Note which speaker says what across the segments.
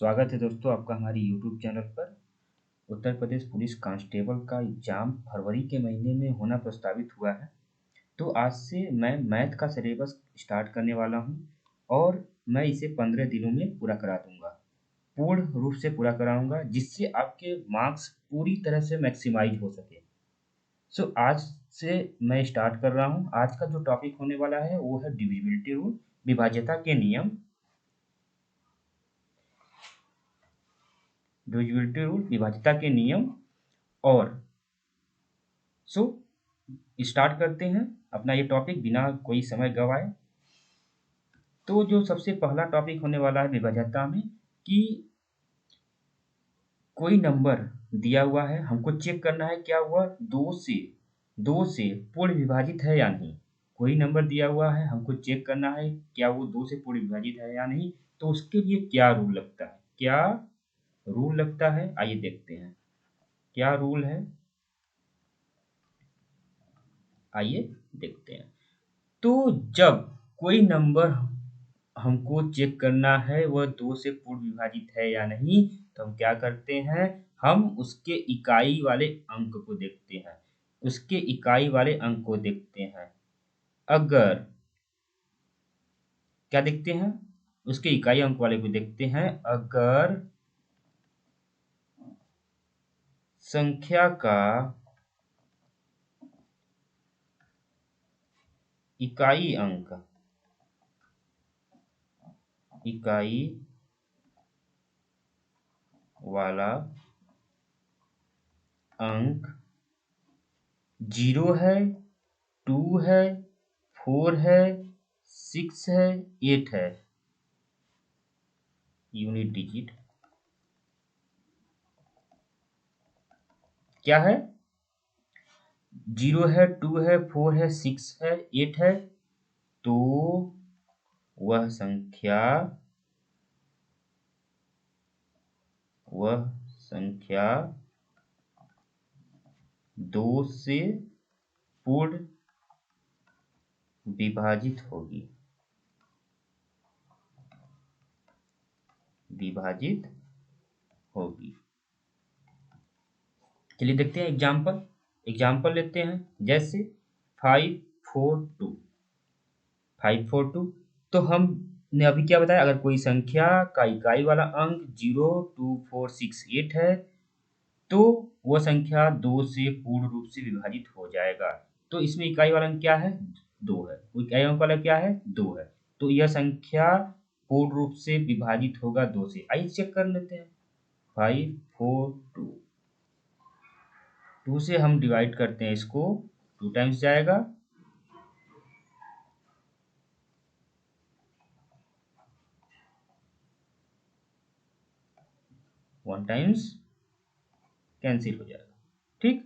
Speaker 1: स्वागत है दोस्तों आपका हमारी यूट्यूब चैनल पर। उत्तर प्रदेश पुलिस कांस्टेबल का एग्जाम फरवरी के महीने में होना प्रस्तावित हुआ है। तो आज से मैं मैथ का सिलेबस स्टार्ट करने वाला हूं और मैं इसे 15 दिनों में पूरा करा दूंगा। पूर्ण रूप से पूरा कराऊंगा जिससे आपके मार्क्स पूरी तरह से मैक्सिमाइज हो सके। आज से मैं स्टार्ट कर रहा हूं। आज का जो टॉपिक होने वाला है वो है डिविजिबिलिटी रूल, विभाज्यता के नियम। डिविजिबिलिटी रूल, विभाज्यता के नियम। और सो स्टार्ट करते हैं अपना ये टॉपिक बिना कोई समय गवाए। तो जो सबसे पहला टॉपिक होने वाला है विभाज्यता में कि कोई नंबर दिया हुआ है, हमको चेक करना है क्या हुआ दो से पूर्ण विभाजित है या नहीं। कोई नंबर दिया हुआ है, हमको चेक करना है क्या वो 2 से पूर्ण विभाजित है या नहीं। तो उसके लिए क्या रूल लगता है, क्या रूल लगता है, आइए देखते हैं क्या रूल है। आइए देखते हैं। तो जब कोई नंबर हमको चेक करना है वह 2 से पूर्ण विभाजित है या नहीं, तो हम क्या करते हैं, हम उसके इकाई वाले अंक को देखते हैं। उसके इकाई वाले अंक को देखते हैं। अगर क्या देखते हैं, उसके इकाई अंक वाले को देखते हैं। अगर संख्या का इकाई अंक इकाई वाला अंक 0 है, 2 है, 4 है, 6 है, 8 है, यूनिट डिजिट क्या है, 0 है, 2 है, 4 है, 6 है, 8 है। तो वह संख्या वह संख्या 2 से पूर्ण विभाजित होगी, विभाजित होगी। चलिए देखते हैं एग्जाम्पल। एग्जाम्पल लेते हैं जैसे 542 542। तो हमने अभी क्या बताया, अगर कोई संख्या का इकाई वाला अंक 0, 2, 4, 6, 8 है तो वह संख्या 2 से पूर्ण रूप से विभाजित हो जाएगा। तो इसमें इकाई वाला अंक क्या है, 2 है। इकाई अंक वाला क्या है, 2 है। तो यह संख्या पूर्ण रूप से विभाजित होगा 2 से। आइए चेक कर लेते हैं। 542 2 से हम डिवाइड करते हैं, इसको 2 टाइम्स जाएगा, 1 टाइम्स कैंसिल हो जाएगा। ठीक,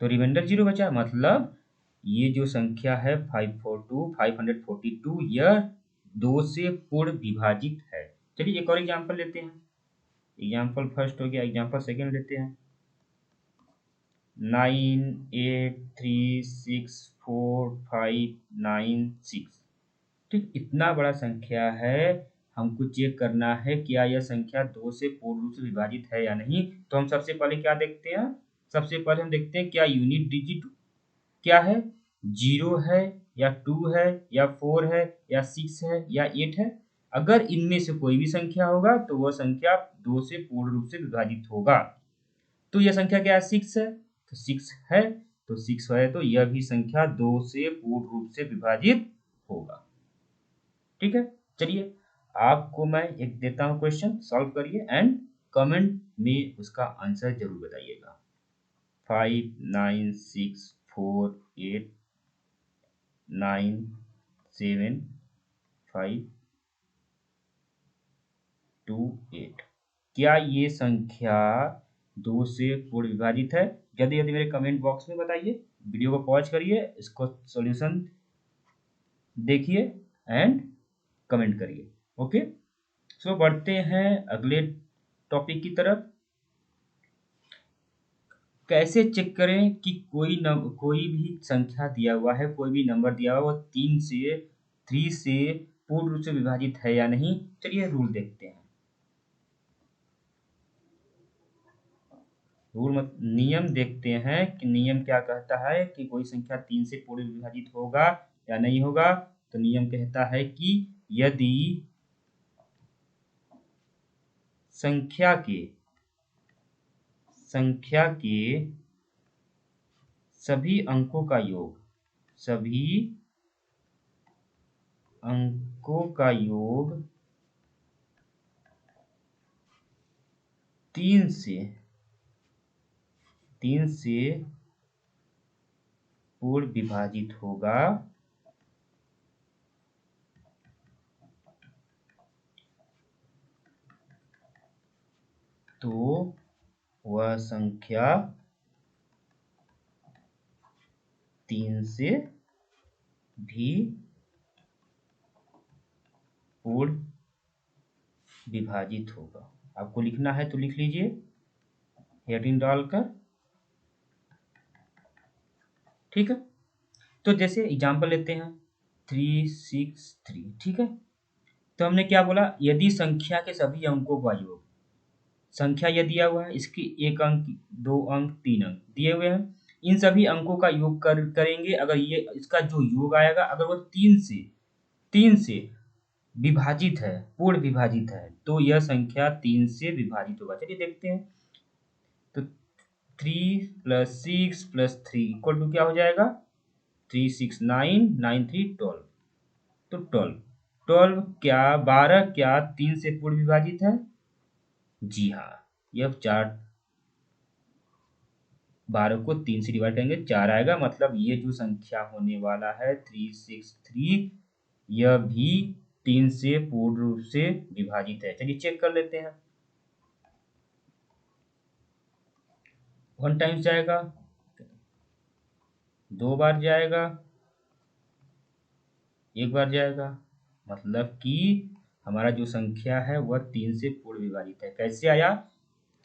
Speaker 1: तो रिमाइंडर 0 बचा। मतलब ये जो संख्या है 542 यह 2 से पूर्ण विभाजित है। चलिए एक और एग्जांपल लेते हैं। एग्जांपल फर्स्ट हो गया, एग्जांपल सेकंड लेते हैं। 983645996। ठीक, इतना बड़ा संख्या है, हमको चेक करना है क्या यह संख्या 2 से पूर्ण रूप से विभाजित है या नहीं। तो हम सबसे पहले क्या देखते हैं, सबसे पहले हम देखते हैं क्या यूनिट डिजिट क्या है, 0 है या 2 है या 4 है या 6 है या 8 है। अगर इनमें से कोई भी संख्या होगा तो वह संख्या 2 से पूर्ण रूप से विभाजित होगा। तो यह संख्या क्या है, 6 है। तो 6 है, तो 6 है तो यह भी संख्या 2 से पूर्ण रूप से विभाजित होगा। ठीक है, चलिए आपको मैं एक देता हूं क्वेश्चन, सॉल्व करिए एंड कमेंट में उसका आंसर जरूर बताइएगा। 5964897528। क्या ये संख्या 2 से पूर्ण विभाजित है? जल्दी जल्दी मेरे कमेंट बॉक्स में बताइए। वीडियो को पॉज करिए, इसको सॉल्यूशन देखिए एंड कमेंट करिए। ओके, सो बढ़ते हैं अगले टॉपिक की तरफ। कैसे चेक करें कि कोई भी संख्या दिया हुआ है, कोई भी नंबर दिया हुआ है वो 3 से पूर्ण रूप से विभाजित है या नहीं। चलिए रूल देखते हैं। नियम देखते हैं कि नियम क्या कहता है कि कोई संख्या 3 से पूर्ण विभाजित होगा या नहीं होगा। तो नियम कहता है कि यदि संख्या के सभी अंकों का योग 3 से पूर्ण विभाजित होगा तो वह संख्या 3 से भी पूर्ण विभाजित होगा। आपको लिखना है तो लिख लीजिए हेडिंग डालकर, ठीक है। तो जैसे एग्जांपल लेते हैं 363, ठीक है। तो हमने क्या बोला, यदि संख्या के सभी अंकों का योग, संख्या यह दिया हुआ है, इसके 1 अंक 2 अंक 3 अंक दिए हुए हैं, इन सभी अंकों का योग करेंगे। अगर ये इसका जो योग आएगा अगर वो 3 से विभाजित है, पूर्ण विभाजित है, तो यह संख्या 3 से विभाजित होगा। चलिए देखते हैं। तो 3 + 6 + 3 = क्या हो जाएगा, 3 6 9 9 3 12। तो 12 क्या 12 क्या 3 से पूर्ण विभाजित है? जी हाँ, यह 12 को 3 से डिवाइड करेंगे 4 आएगा। मतलब ये जो संख्या होने वाला है 363, यह भी 3 से पूर्ण रूप से विभाजित है। चलिए चेक कर लेते हैं। 1 टाइम्स जाएगा, 2 बार जाएगा, 1 बार जाएगा। मतलब कि हमारा जो संख्या है वह 3 से पूर्ण विभाजित है। कैसे आया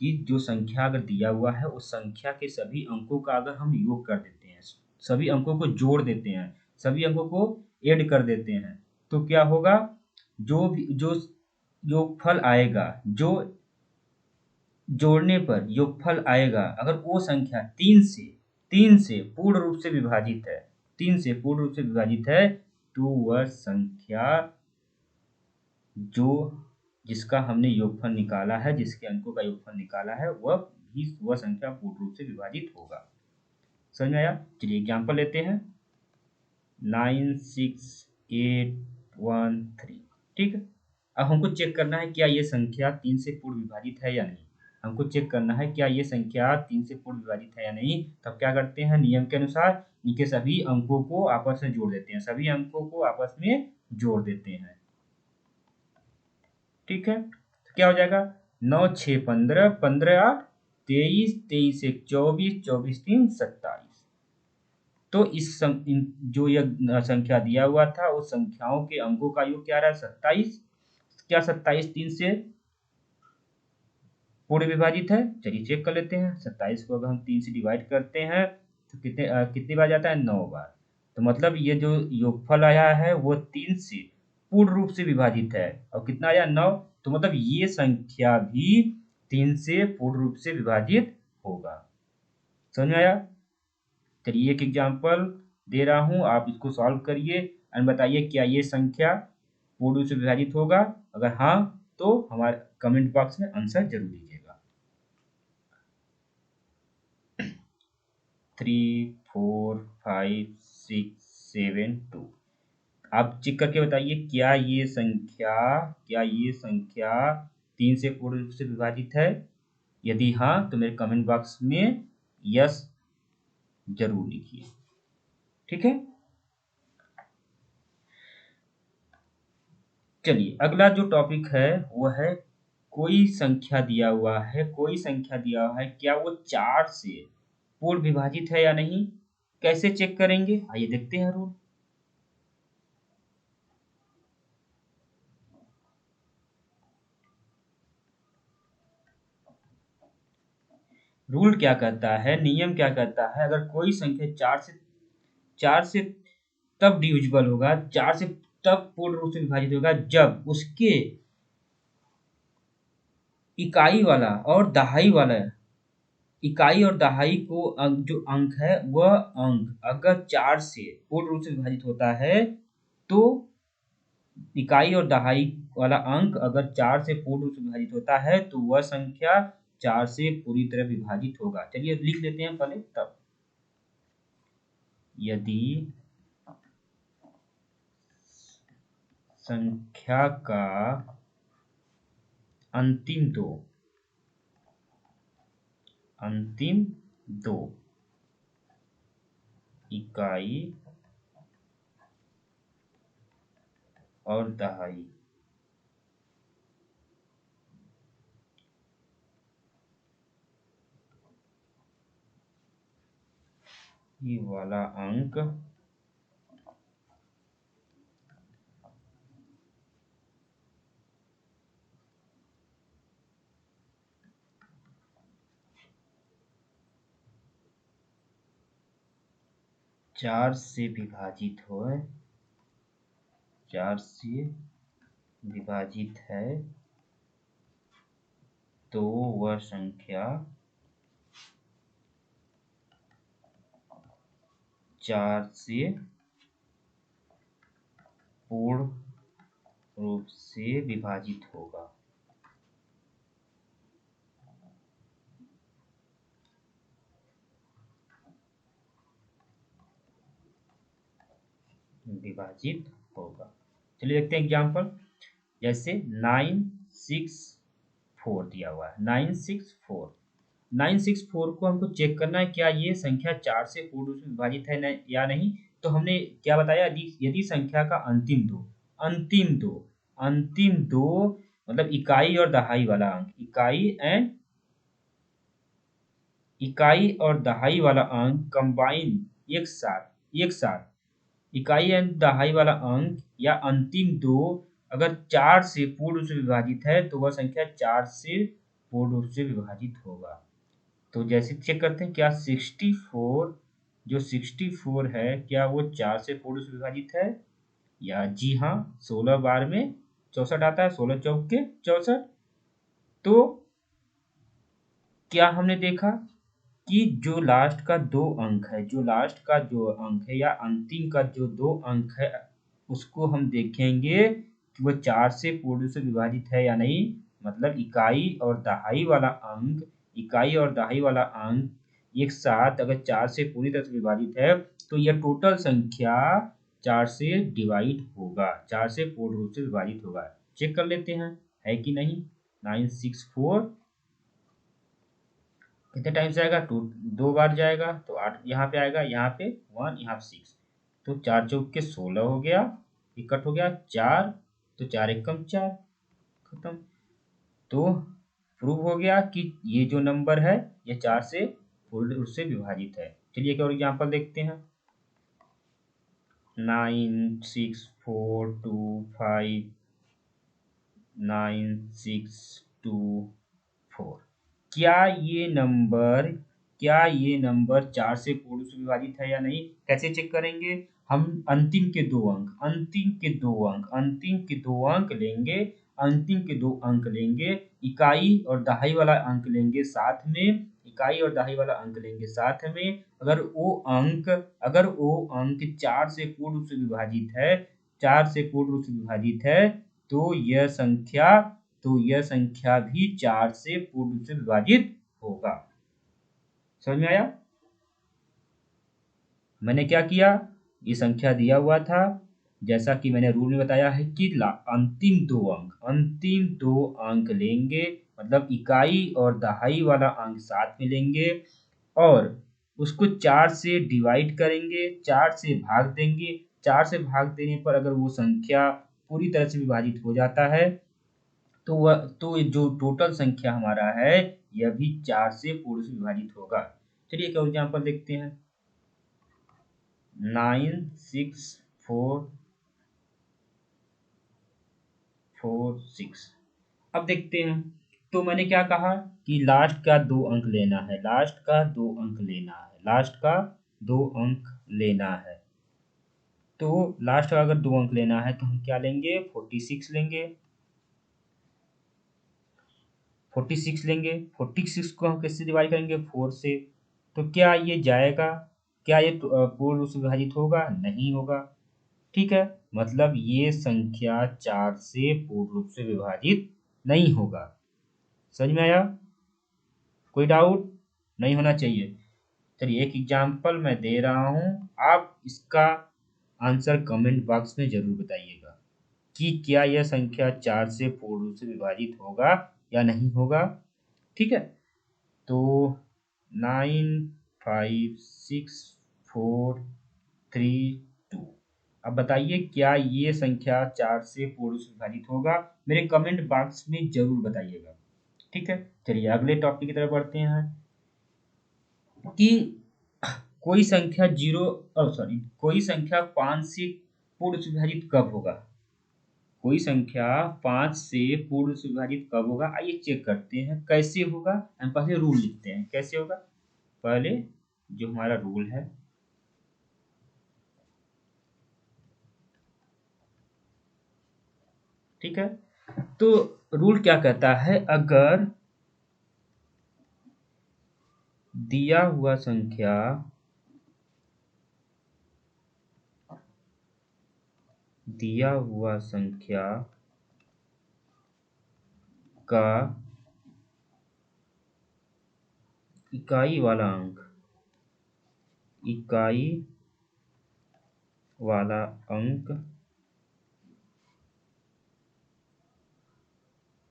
Speaker 1: कि जो संख्या अगर दिया हुआ है उस संख्या के सभी अंकों का अगर हम योग कर देते हैं, सभी अंकों को जोड़ देते हैं, सभी अंकों को ऐड कर देते हैं, तो क्या होगा, जो योगफल आएगा, जो जोड़ने पर योगफल आएगा, अगर वो संख्या 3 से पूर्ण रूप से विभाजित है, 3 से पूर्ण रूप से विभाजित है, तो वह संख्या जिसका हमने योगफल निकाला है, जिसके अंकों का योगफल निकाला है, वह संख्या पूर्ण रूप से विभाजित होगा। समझ में आया? चलिए एग्जांपल लेते हैं 96813, ठीक है। अब हमको चेक करना है क्या ये संख्या 3 से पूर्ण विभाजित है या नहीं। हमको चेक करना है क्या ये संख्या 3 से पूर्ण विभाजित है या नहीं। तब क्या करते हैं, नियम के अनुसार इनके सभी अंकों को आपस में जोड़ देते हैं, सभी अंकों को आपस में जोड़ देते हैं, ठीक है। तो क्या हो जाएगा, 9 6 15, 15 8 23, 23 1 24, 24 3 27। तो जो यह संख्या दिया हुआ था उस संख्याओं के अंकों का योग क्या रहा है, 27। क्या 27 3 से पूर्ण विभाजित है? चलिए चेक कर लेते हैं। 27 को अगर हम 3 से डिवाइड करते हैं तो कितनी बार जाता है, 9 बार। तो मतलब ये जो योगफल आया है वो 3 से पूर्ण रूप से विभाजित है, और कितना आया, 9। तो मतलब ये संख्या भी 3 से पूर्ण रूप से विभाजित होगा। समझ में आया? चलिए एक एग्जांपल दे रहा हूं, आप इसको सॉल्व करिए एंड बताइए क्या ये संख्या पूर्ण रूप से विभाजित होगा। अगर हाँ तो हमारे कमेंट बॉक्स में आंसर जरूर दीजिएगा। 3 4 5 6 7 2। आप चेक करके बताइए क्या ये संख्या 3 से पूर्ण रूप से विभाजित है। यदि हाँ तो मेरे कमेंट बॉक्स में यस जरूर लिखिए, ठीक है। चलिए अगला जो टॉपिक है वो है कोई संख्या दिया हुआ है, क्या वो 4 से पूर्ण विभाजित है या नहीं। कैसे चेक करेंगे, आइए देखते हैं रूल। रूल क्या कहता है, नियम क्या कहता है, अगर कोई संख्या 4 से तब डिविजिबल होगा, 4 से तब पूर्ण रूप से विभाजित होगा जब उसके इकाई वाला और दहाई वाला इकाई और दहाई को जो अंक है वह अंक अगर 4 से पूर्ण रूप से विभाजित होता है तो इकाई और दहाई वाला अंक अगर 4 से पूर्ण रूप से विभाजित होता है तो वह संख्या 4 से पूरी तरह विभाजित होगा। चलिए लिख लेते हैं पहले तब। यदि संख्या का अंतिम दो इकाई और दहाई ये वाला अंक चार से विभाजित है तो वह संख्या 4 से पूर्ण रूप से विभाजित होगा। चलिए देखते हैं एग्जाम्पल। जैसे 964 दिया हुआ है। 964 को हमको चेक करना है क्या ये संख्या 4 से पूर्ण रूप से विभाजित है या नहीं। तो हमने क्या बताया, यदि संख्या का अंतिम दो मतलब इकाई और दहाई वाला अंक, इकाई और दहाई वाला अंक कंबाइन एक साथ इकाई एंड दहाई वाला अंक या अंतिम दो अगर 4 से पूर्ण रूप से विभाजित है तो वह संख्या 4 से पूर्ण रूप से विभाजित होगा। तो जैसे चेक करते हैं क्या 64 है क्या वो 4 से पूर्ण रूप से विभाजित है या जी हाँ 16 बार में 64 आता है, 16 चौक के 64। तो क्या हमने देखा कि जो लास्ट का जो अंक है या अंतिम का जो 2 अंक है उसको हम देखेंगे कि वह 4 से पूर्ण रूप से विभाजित है या नहीं। मतलब इकाई और दहाई वाला अंक एक साथ अगर 4 से पूरी तरह से विभाजित है तो यह टोटल संख्या 4 से डिवाइड होगा, 4 से पूर्ण रूप से विभाजित होगा। चेक कर लेते हैं है कि नहीं। 964 कितने टाइम से आएगा, 2 बार जाएगा तो 8 यहाँ पे आएगा, यहाँ पे 1 यहाँ पे 6 तो 4 चौक के 16 हो गया, इकट्ठ हो गया 4 तो 4 एकम 4 खत्म। तो प्रूव हो गया कि ये जो नंबर है ये 4 से पूर्ण रूप से विभाजित है। चलिए एक और एग्जांपल देखते हैं। 964259624 क्या ये नंबर 4 से पूर्ण रूप से विभाजित है या नहीं। कैसे चेक करेंगे, हम अंतिम के दो अंक लेंगे, इकाई और दहाई वाला अंक लेंगे साथ में, अगर वो अंक 4 से पूर्ण रूप से विभाजित है तो यह संख्या भी 4 से पूर्ण रूप से विभाजित होगा। समझ में आया। मैंने क्या किया, ये संख्या दिया हुआ था जैसा कि मैंने रूल में बताया है कि अंतिम दो अंक लेंगे, मतलब इकाई और दहाई वाला अंक साथ में लेंगे और उसको 4 से डिवाइड करेंगे, 4 से भाग देंगे। 4 से भाग देने पर अगर वो संख्या पूरी तरह से विभाजित हो जाता है तो जो टोटल संख्या हमारा है यह भी 4 से पूर्ण से विभाजित होगा। चलिए एक और एग्जांपल देखते हैं। 96446। अब देखते हैं। तो मैंने क्या कहा कि लास्ट का 2 अंक लेना है, तो लास्ट का अगर 2 अंक लेना है तो हम क्या लेंगे, 46 लेंगे। 46 लेंगे। 46 को हम किससे डिवाइड करेंगे, 4 से। तो क्या ये जाएगा, क्या ये पूर्ण रूप से विभाजित होगा, नहीं होगा। ठीक है, मतलब ये संख्या 4 से पूर्ण रूप से विभाजित नहीं होगा। समझ में आया, कोई डाउट नहीं होना चाहिए। चलिए एक एग्जाम्पल मैं दे रहा हूं, आप इसका आंसर कमेंट बॉक्स में जरूर बताइएगा कि क्या यह संख्या 4 से पूर्ण रूप से विभाजित होगा या नहीं होगा। ठीक है, तो 95643 2, अब बताइए क्या ये संख्या 4 से पूर्ण रूप से विभाजित होगा, मेरे कमेंट बॉक्स में जरूर बताइएगा। ठीक है, चलिए अगले टॉपिक की तरफ बढ़ते हैं कि कोई संख्या कोई संख्या 5 से पूर्ण से विभाजित कब होगा। कोई संख्या 5 से पूर्ण से विभाजित कब होगा, आइए चेक करते हैं कैसे होगा। हम पहले रूल लिखते हैं कैसे होगा। पहले जो हमारा रूल है, ठीक है, तो रूल क्या कहता है, अगर दिया हुआ संख्या दिया हुआ संख्या का इकाई वाला अंक इकाई वाला अंक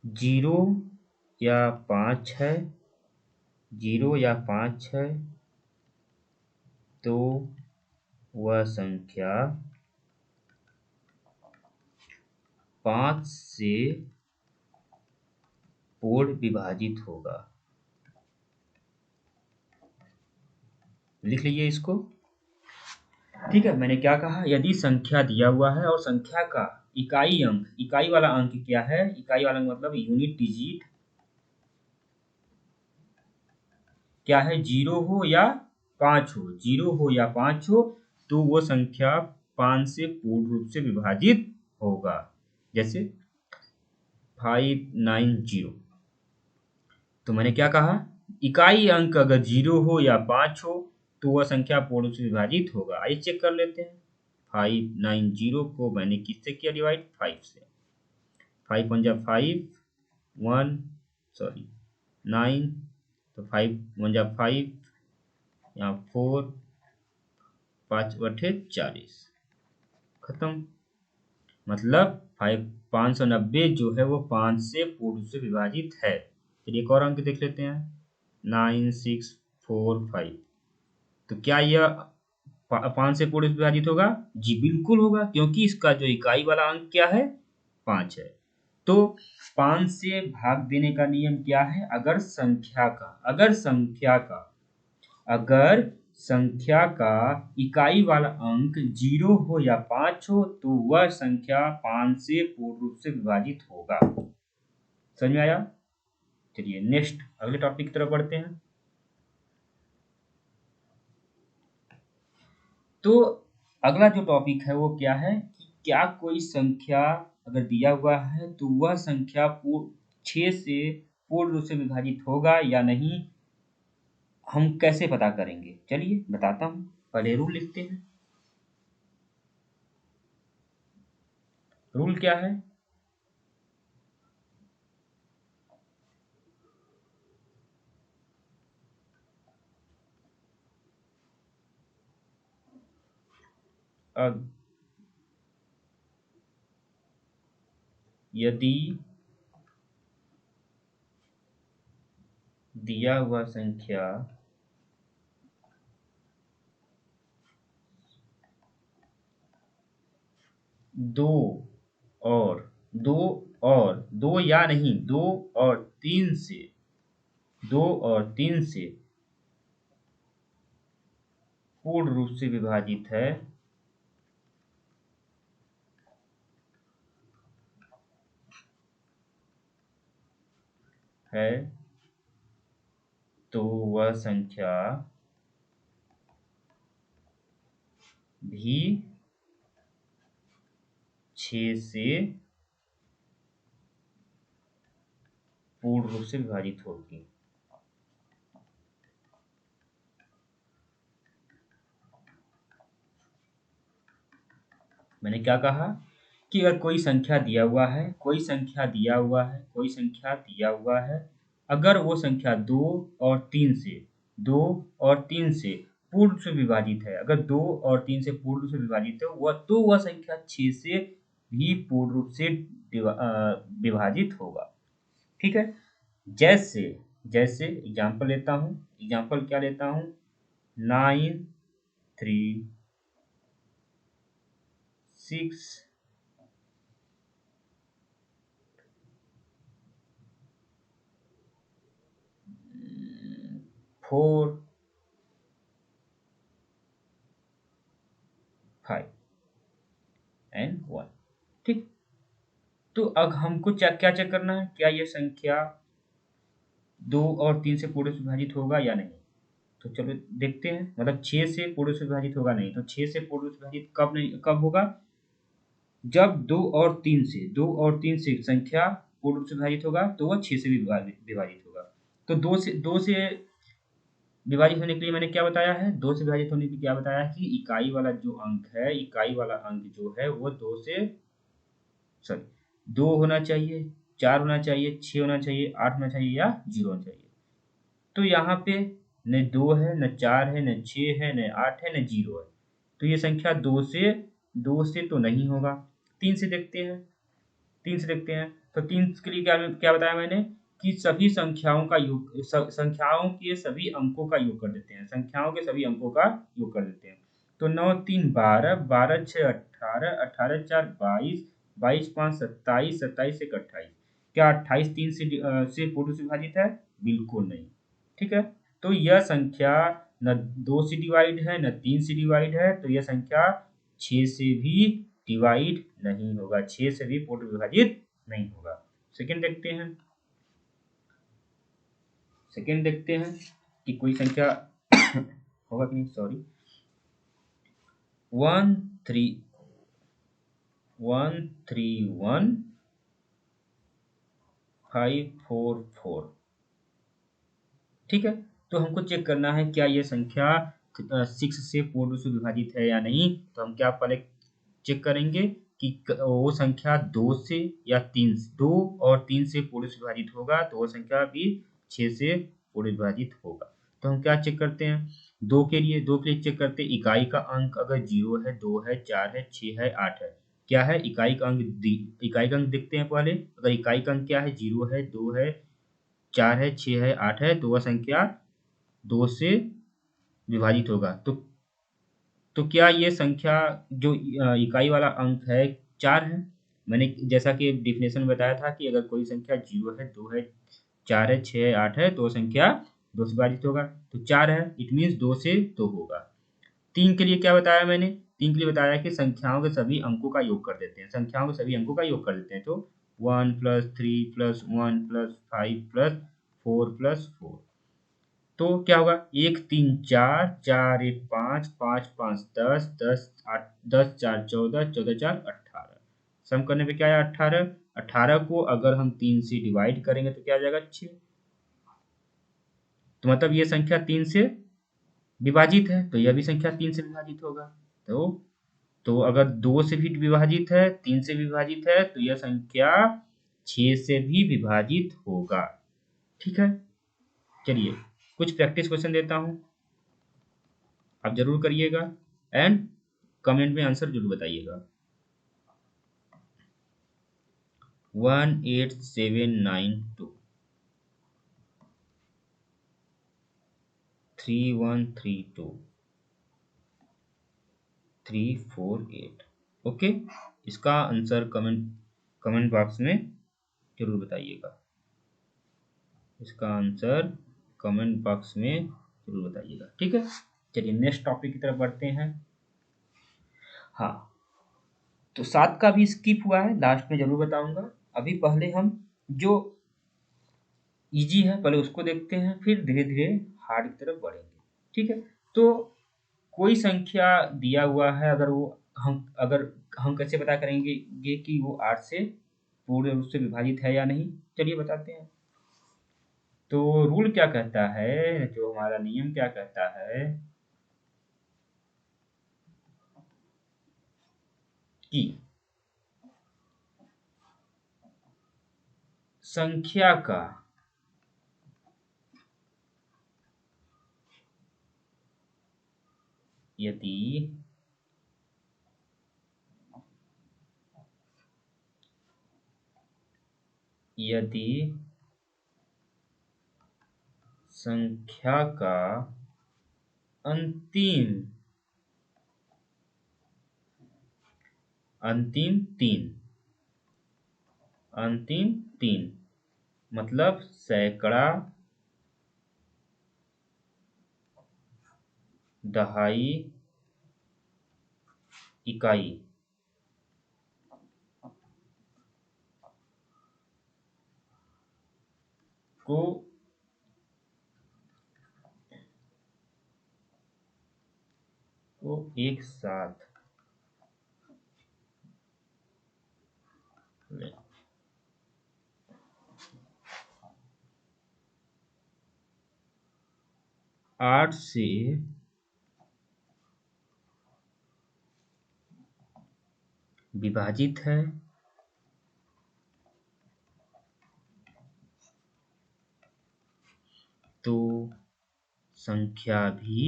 Speaker 1: 0 या 5 है, 0 या 5 है, तो वह संख्या 5 से पूर्ण विभाजित होगा। लिख लीजिए इसको। ठीक है, मैंने क्या कहा, यदि संख्या दिया हुआ है और संख्या का इकाई वाला अंक क्या है, इकाई वाला अंक मतलब यूनिट डिजिट क्या है, 0 हो या 5 हो, 0 हो या 5 हो, तो वो संख्या 5 से पूर्ण रूप से विभाजित होगा। जैसे 590, तो मैंने क्या कहा, इकाई अंक अगर 0 हो या 5 हो तो वह संख्या पूर्ण रूप से विभाजित होगा। आइए चेक कर लेते हैं। 590 को मैंने किससे किया डिवाइड, 5 से। 5 वन जा 5, 1 सॉरी 9, तो 5 वन जा 5, यहाँ 4, 5 बटे 40, खत्म। मतलब 590 जो है वो 5 से पूर्ण रूप से विभाजित है। चलिए एक और अंक देख लेते हैं, 9645, तो क्या यह 5 से पूर्ण विभाजित होगा, जी बिल्कुल होगा, क्योंकि इसका जो इकाई वाला अंक क्या है, 5 है। तो 5 से भाग देने का नियम क्या है, अगर संख्या का इकाई वाला अंक 0 हो या 5 हो तो वह संख्या 5 से पूर्ण रूप से विभाजित होगा। समझ में आया। चलिए नेक्स्ट अगले टॉपिक की तरफ बढ़ते हैं। तो अगला जो टॉपिक है वो क्या है कि क्या कोई संख्या अगर दिया हुआ है तो वह संख्या 6 से पूर्ण रूप से विभाजित होगा या नहीं, हम कैसे पता करेंगे, चलिए बताता हूँ। पहले रूल लिखते हैं। रूल क्या है, अब यदि दिया हुआ संख्या दो दो और दो या नहीं, और तीन से 2 और 3 से पूर्ण रूप से विभाजित है तो वह संख्या भी 6 से पूर्ण रूप से विभाजित होगी। मैंने क्या कहा कि अगर कोई संख्या दिया हुआ है, अगर वो संख्या 2 और 3 से पूर्ण रूप से विभाजित है, अगर 2 और 3 से पूर्ण रूप से विभाजित है तो वह संख्या 6 से भी पूर्ण रूप से विभाजित होगा। ठीक है, जैसे जैसे एग्जाम्पल लेता हूँ, एग्जाम्पल क्या लेता हूँ, 9 3 6 4 5 एंड 1। ठीक, तो अब हमको क्या चेक करना है, क्या ये संख्या 2 और 3 से पूर्ण रूप से विभाजित होगा या नहीं। तो चलो देखते हैं, मतलब 6 से पूर्ण रूप से विभाजित होगा नहीं, तो 6 से पूर्ण रूप से विभाजित कब होगा, जब 2 और 3 से संख्या पूर्ण रूप से विभाजित होगा तो वह 6 से भी विभाजित होगा। तो 2 से विभाजित होने के लिए मैंने क्या बताया है, 2 से विभाजित होने के लिए क्या बताया है कि इकाई वाला अंक जो है वो 2 से सॉरी 2 होना चाहिए, 4 होना चाहिए, 6 होना चाहिए, 8 होना चाहिए या 0 होना चाहिए। तो यहाँ पे न 2 है, न 4 है, न 6 है, न 8 है, न 0 है। तो ये संख्या 2 से तो नहीं होगा। 3 से देखते हैं, तो 3 के लिए क्या क्या बताया मैंने कि सभी संख्याओं का योग, संख्याओं के सभी अंकों का योग कर देते हैं, संख्याओं के सभी अंकों का योग कर देते हैं। तो 9 3 12, 12 6 18, 18 4 22, 22 5 27, 27 1 28। क्या 28 3 से पूर्ण से विभाजित है? बिल्कुल नहीं। ठीक है, तो यह संख्या न 2 से डिवाइड है, न 3 से डिवाइड है, तो यह संख्या 6 से भी डिवाइड नहीं होगा, 6 से भी पूर्ण विभाजित नहीं होगा। सेकंड देखते हैं कि कोई संख्या होगा कि नहीं, सॉरी 1 3 1 3 1 5 4 4। ठीक है, तो हमको चेक करना है क्या ये संख्या 6 से पूर्ण रूप से विभाजित है या नहीं। तो हम क्या पहले चेक करेंगे कि वो संख्या 2 से या 2 और 3 से पूर्ण से विभाजित होगा तो वो संख्या भी 6 से पूर्ण विभाजित होगा। तो हम क्या चेक करते हैं, 2 के लिए चेक करते हैं, इकाई का अंक अगर 0 है, 2 है, 4 है, 6 है, 8 है, क्या है इकाई का अंक देखते हैं पहले। अगर इकाई का अंक क्या है, 0 है, 2 है, 4 है, 6 है, 8 है, तो वह संख्या 2 से विभाजित होगा। तो क्या ये संख्या जो इकाई वाला अंक है 4 है। मैंने जैसा कि डेफिनेशन में बताया था कि अगर कोई संख्या 0 है, 2 है, 4 है, 6 है, 8 है, तो वो संख्या 2 से विभाजित होगा। तो 4 है, इट मीन्स 2 से 2 होगा। 3 के लिए क्या बताया मैंने, 3 के लिए बताया कि संख्याओं के सभी अंकों का योग कर देते हैं, तो 1 + 3 + 1 + 5 + 4 + 4। तो क्या होगा, 1 3 4, 4 1 5, 5 5 10, 10 8, 10 4 14, 14 4 18। सम करने पे क्या है 18, 18 को अगर हम 3 से डिवाइड करेंगे तो क्या आ जाएगा 6। तो मतलब ये संख्या 3 से विभाजित है, तो यह भी संख्या 3 से विभाजित होगा। तो अगर 2 से भी विभाजित है, 3 से विभाजित है, तो यह संख्या 6 से भी विभाजित होगा। ठीक है, चलिए कुछ प्रैक्टिस क्वेश्चन देता हूं, आप जरूर करिएगा एंड कमेंट में आंसर जरूर बताइएगा। 18792, 3132, 348। ओके, इसका आंसर कमेंट बॉक्स में जरूर बताइएगा, ठीक है। चलिए नेक्स्ट टॉपिक की तरफ बढ़ते हैं। हाँ, तो 7 का भी स्किप हुआ है, लास्ट में जरूर बताऊंगा। अभी पहले हम जो इजी है पहले उसको देखते हैं, फिर धीरे धीरे हार्ड की तरफ बढ़ेंगे। ठीक है, तो कोई संख्या दिया हुआ है, अगर वो हम कैसे पता करेंगे ये कि वो 8 से पूर्ण रूप से विभाजित है या नहीं? चलिए बताते हैं। तो रूल क्या कहता है, जो हमारा नियम क्या कहता है कि संख्या का यदि यदि संख्या का अंतिम अंतिम तीन मतलब सैकड़ा, दहाई, इकाई को एक साथ लें। 8 से विभाजित है तो संख्या भी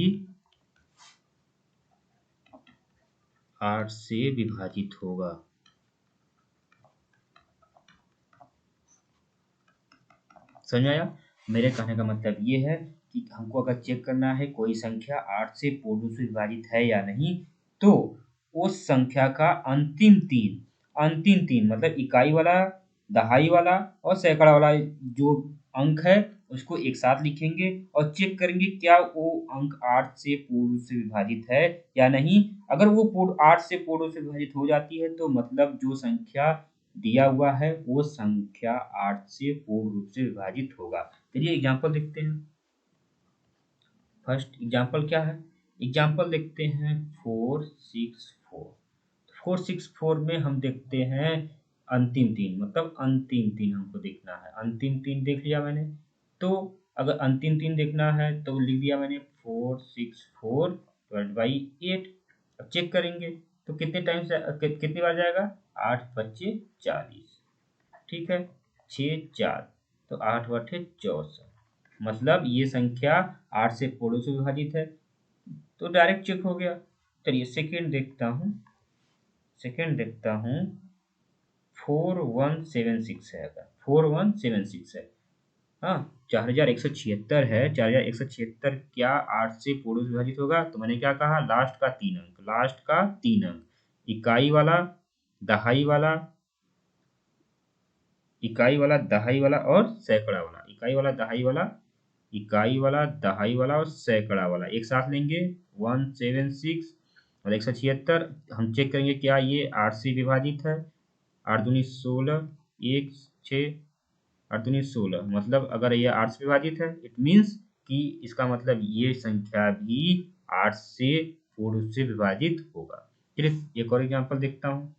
Speaker 1: 8 से विभाजित होगा। समझ में आया? मेरे कहने का मतलब ये है कि हमको अगर चेक करना है कोई संख्या 8 से पूर्ण रूप से विभाजित है या नहीं, तो उस संख्या का अंतिम तीन मतलब इकाई वाला, दहाई वाला और सैकड़ा वाला जो अंक है उसको एक साथ लिखेंगे और चेक करेंगे क्या वो अंक 8 से पूर्ण रूप से विभाजित है या नहीं। अगर वो 8 से पूर्ण रूप से विभाजित हो जाती है तो मतलब जो संख्या दिया हुआ है वो संख्या 8 से पूर्ण रूप से विभाजित होगा। चलिए एग्जांपल देखते हैं। फर्स्ट एग्जांपल क्या है? एग्जांपल देखते हैं 464। 464 में हम देखते हैं अंतिम तीन मतलब अंतिम तीन हमको देखना है। अंतिम तीन देख लिया मैंने। तो अगर अंतिम तीन देखना है तो लिख दिया मैंने 464 डिवाइड बाई 8। अब चेक करेंगे तो कितने टाइम से कितनी बार जाएगा? 8 पच्चे 40, ठीक है, 6 4 तो 8 बटे 64 मतलब ये संख्या 8 से पूर्ण से विभाजित है तो डायरेक्ट चेक हो गया। चलिए सेकेंड देखता हूँ 4176 है। अगर 4176 है, हाँ 4176 है, 4176 क्या 8 से पूर्ण से विभाजित होगा? तो मैंने क्या कहा? लास्ट का तीन अंक इकाई वाला, दहाई वाला, दहाई वाला और सैकड़ा वाला, इकाई वाला दहाई वाला और सैकड़ा वाला एक साथ लेंगे। 176 और 176 हम चेक करेंगे क्या ये 8 से विभाजित है? 8 दूनी 16, 1 6, 8 दूनी 16 मतलब अगर ये 8 से विभाजित है इट मीन्स कि इसका मतलब ये संख्या भी 8 से पूर्ण रूप से विभाजित होगा। चलिए एक और एग्जांपल देखता हूँ।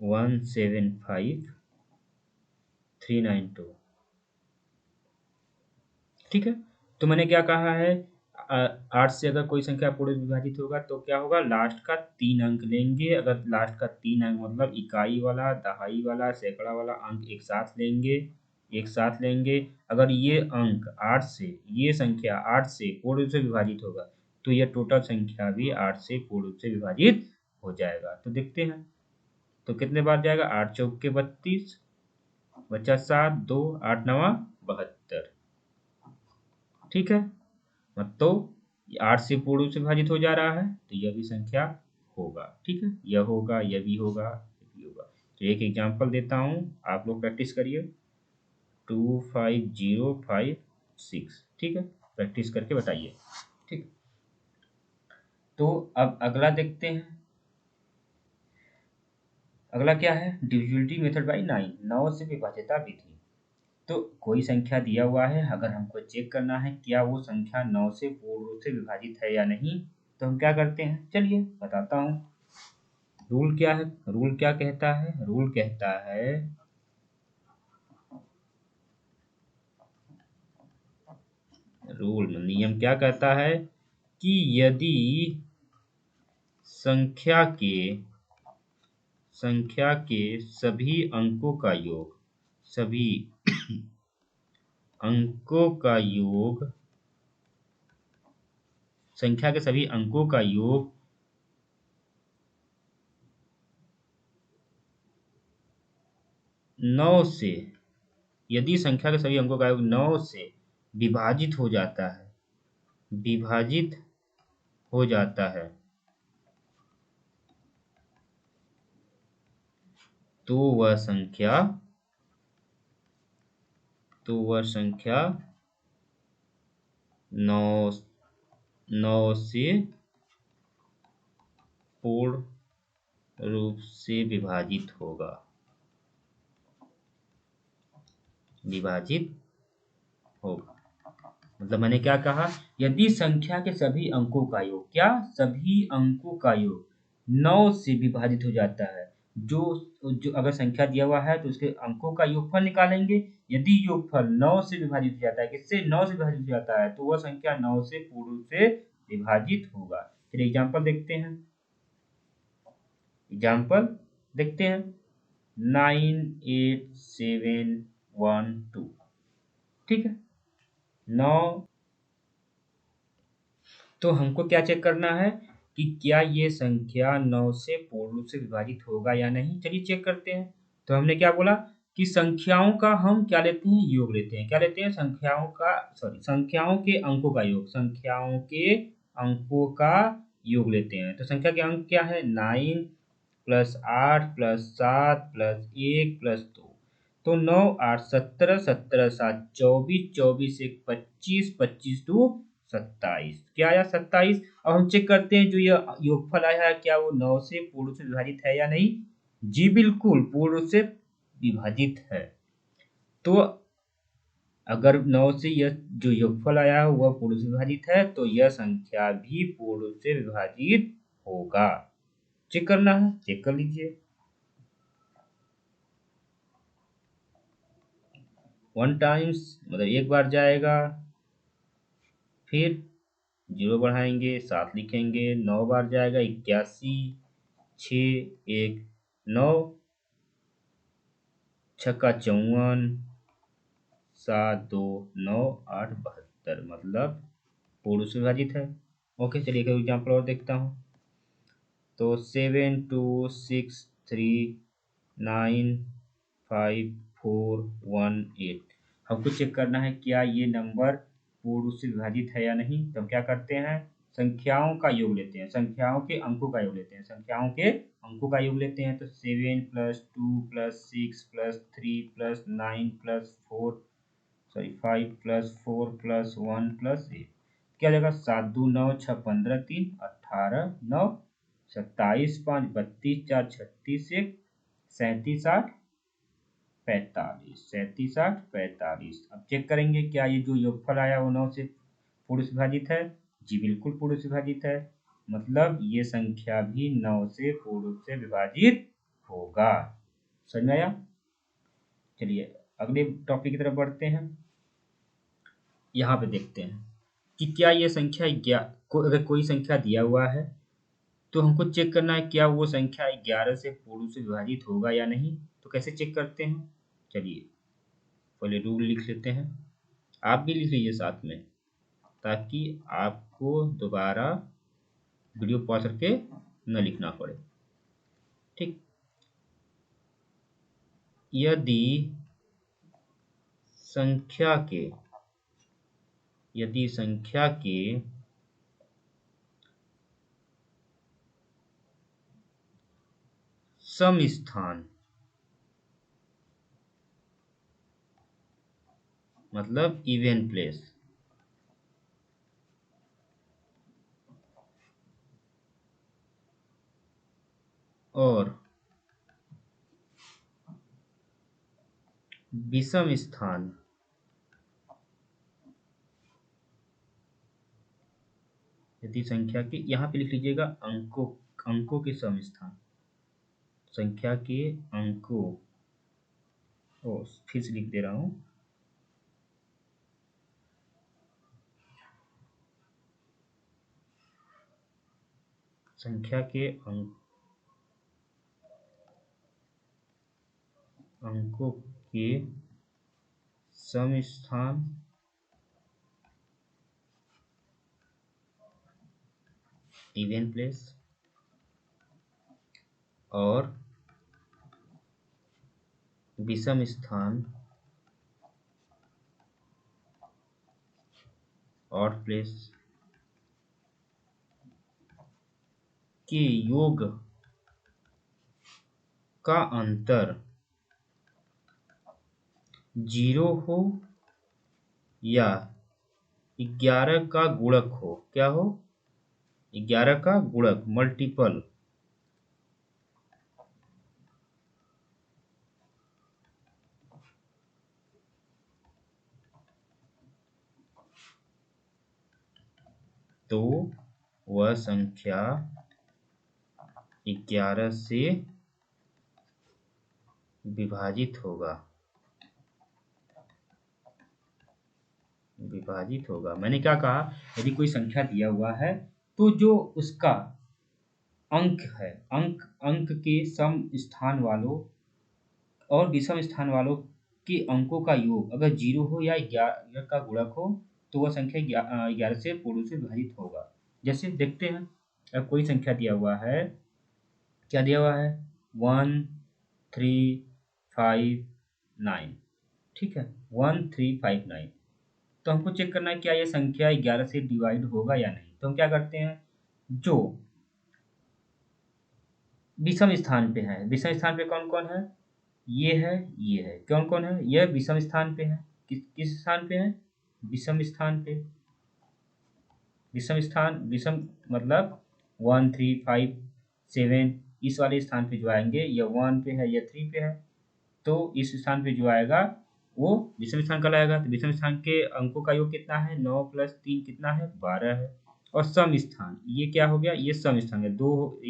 Speaker 1: 175392, ठीक है। तो मैंने क्या कहा है? 8 से अगर कोई संख्या पूर्ण विभाजित होगा तो क्या होगा? लास्ट का तीन अंक लेंगे। अगर लास्ट का तीन अंक मतलब इकाई वाला, दहाई वाला, सैकड़ा वाला अंक एक साथ लेंगे। अगर ये अंक 8 से, ये संख्या 8 से पूर्ण रूप से विभाजित होगा तो यह टोटल संख्या भी 8 से पूर्ण रूप से विभाजित हो जाएगा। तो देखते हैं तो कितने बार जाएगा? 8 चौके 32 बचा 7 2 8 नवा 72, ठीक है। तो 8 से पूर्ण रूप से विभाजित हो जा रहा है तो यह भी संख्या होगा, ठीक है। यह होगा, यह भी होगा, यह भी होगा। तो एक एग्जांपल देता हूँ, आप लोग प्रैक्टिस करिए। 25056, ठीक है, प्रैक्टिस करके बताइए, ठीक। तो अब अगला देखते हैं। अगला क्या है, डिविजिबिलिटी मेथड बाई 9, 9 से विभाज्यता विधि। तो कोई संख्या दिया हुआ है, अगर हमको चेक करना है क्या वो संख्या 9 से पूर्ण रूप से विभाजित है या नहीं, तो हम क्या करते हैं, चलिए बताता हूँ। रूल क्या है, रूल क्या कहता है, रूल कहता है रूल नियम क्या कहता है कि यदि संख्या के सभी अंकों का योग, सभी अंकों का योग, संख्या के सभी अंकों का योग 9 से, यदि संख्या के सभी अंकों का योग 9 से विभाजित हो जाता है, विभाजित हो जाता है, तो वह संख्या 9 से पूर्ण रूप से विभाजित होगा, विभाजित होगा। मतलब मैंने क्या कहा, यदि संख्या के सभी अंकों का योग, क्या सभी अंकों का योग 9 से विभाजित हो जाता है, जो जो अगर संख्या दिया हुआ है तो उसके अंकों का योगफल निकालेंगे। यदि योगफल 9 से विभाजित हो जाता है, किससे, 9 से विभाजित हो जाता है, तो वह संख्या 9 से पूर्ण रूप से विभाजित होगा। फिर एग्जाम्पल देखते हैं, एग्जाम्पल देखते हैं 98712, ठीक है। 9, तो हमको क्या चेक करना है कि क्या ये संख्या 9 से पूर्ण रूप से विभाजित होगा या नहीं। चलिए चेक करते हैं। तो हमने क्या बोला कि संख्याओं का हम क्या लेते हैं, योग लेते हैं। क्या लेते हैं, संख्याओं के अंकों का योग, संख्याओं के अंकों का योग लेते हैं। तो संख्या के अंक क्या है, 9 प्लस 8 प्लस 7 प्लस 1 प्लस 2। तो 9 8 17, 17 7 24, 24 1 25, 25 2 27। क्या आया, 27। अब हम चेक करते हैं जो यह योगफल आया है क्या वो 9 से पूर्ण रूप से विभाजित है या नहीं। जी बिल्कुल पूर्ण रूप से विभाजित है। तो अगर 9 से यह जो योगफल आया है वह पूर्ण रूप से विभाजित है, तो यह संख्या भी पूर्ण रूप से विभाजित होगा। चेक करना है, चेक कर लीजिए। 1 टाइम्स मतलब एक बार जाएगा, फिर 0 बढ़ाएंगे, 7 लिखेंगे, 9 बार जाएगा, 81, 6 1 9, छक्का 54, 7 2 9 8 72, मतलब पूर्ण से विभाजित है। ओके, चलिए एक एग्जाम्पल और देखता हूँ। तो 7 2 6 3 9 5 4 1 8, हमको चेक करना है क्या ये नंबर पूर्ण रूप से विभाजित है या नहीं। तो हम क्या करते हैं, संख्याओं का योग लेते हैं, संख्याओं के अंकों का योग लेते हैं, संख्याओं के अंकों का योग लेते हैं। तो 7 plus 2 plus 6 plus 3 plus 9 plus 4, 5 plus 4 plus 1 plus 8, क्या जाएगा, 7 2 9 6 15 3 18 9 27 5 32 4 36 1 37 8 45, 37 8 45। अब चेक करेंगे क्या ये जो योगफल आया वो 9 से पूर्ण से विभाजित है। जी बिल्कुल पूर्ण से विभाजित है, मतलब ये संख्या भी 9 से पूर्ण रूप से विभाजित होगा। समझ में आया। चलिए अगले टॉपिक की तरफ बढ़ते हैं। यहाँ पे देखते हैं कि क्या ये संख्या अगर कोई संख्या दिया हुआ है तो हमको चेक करना है क्या वो संख्या 11 से पूर्ण रूप से विभाजित होगा या नहीं। तो कैसे चेक करते हैं, चलिए पहले रूल लिख लेते हैं। आप भी लिख लीजिए साथ में, ताकि आपको दोबारा वीडियो पॉज करके न लिखना पड़े। ठीक, यदि संख्या के सम स्थान, मतलब इवन प्लेस, और विषम स्थान यदि संख्या के, यहाँ पे लिख लीजिएगा अंकों के सम स्थान, संख्या के अंकों, फिर से लिख दे रहा हूं, संख्या के अंकों के सम स्थान इवन प्लेस और विषम स्थान ऑड प्लेस के योग का अंतर 0 हो या 11 का गुणक हो, क्या हो, 11 का गुणक मल्टीपल तो वह संख्या 11 से विभाजित होगा, मैंने क्या कहा, यदि कोई संख्या दिया हुआ है तो जो उसका अंक है, अंक के सम स्थान वालों और विषम स्थान वालों के अंकों का योग अगर 0 हो या 11 का गुणक हो तो वह संख्या 11 से पूर्ण रूप से विभाजित होगा। जैसे देखते हैं, अब कोई संख्या दिया हुआ है, क्या दिया हुआ है, 1359, ठीक है, 1359, तो हमको चेक करना है क्या यह संख्या 11 से डिवाइड होगा या नहीं। तो हम क्या करते हैं, जो विषम स्थान पे है, विषम स्थान पे कौन कौन है, ये है, कौन कौन है, यह विषम स्थान पे है, किस स्थान पे है, विषम स्थान पे, विषम मतलब 1357 इस वाले स्थान पे जो आएंगे, यह 1 पे है, यह 3 पे है, तो इस स्थान पे जो आएगा वो विषम स्थान कहलाएगा। तो विषम स्थान के अंकों का योग कितना है, 9 + 3 कितना है, 12 है। और सम स्थान, ये क्या हो गया, ये सम स्थान है, ये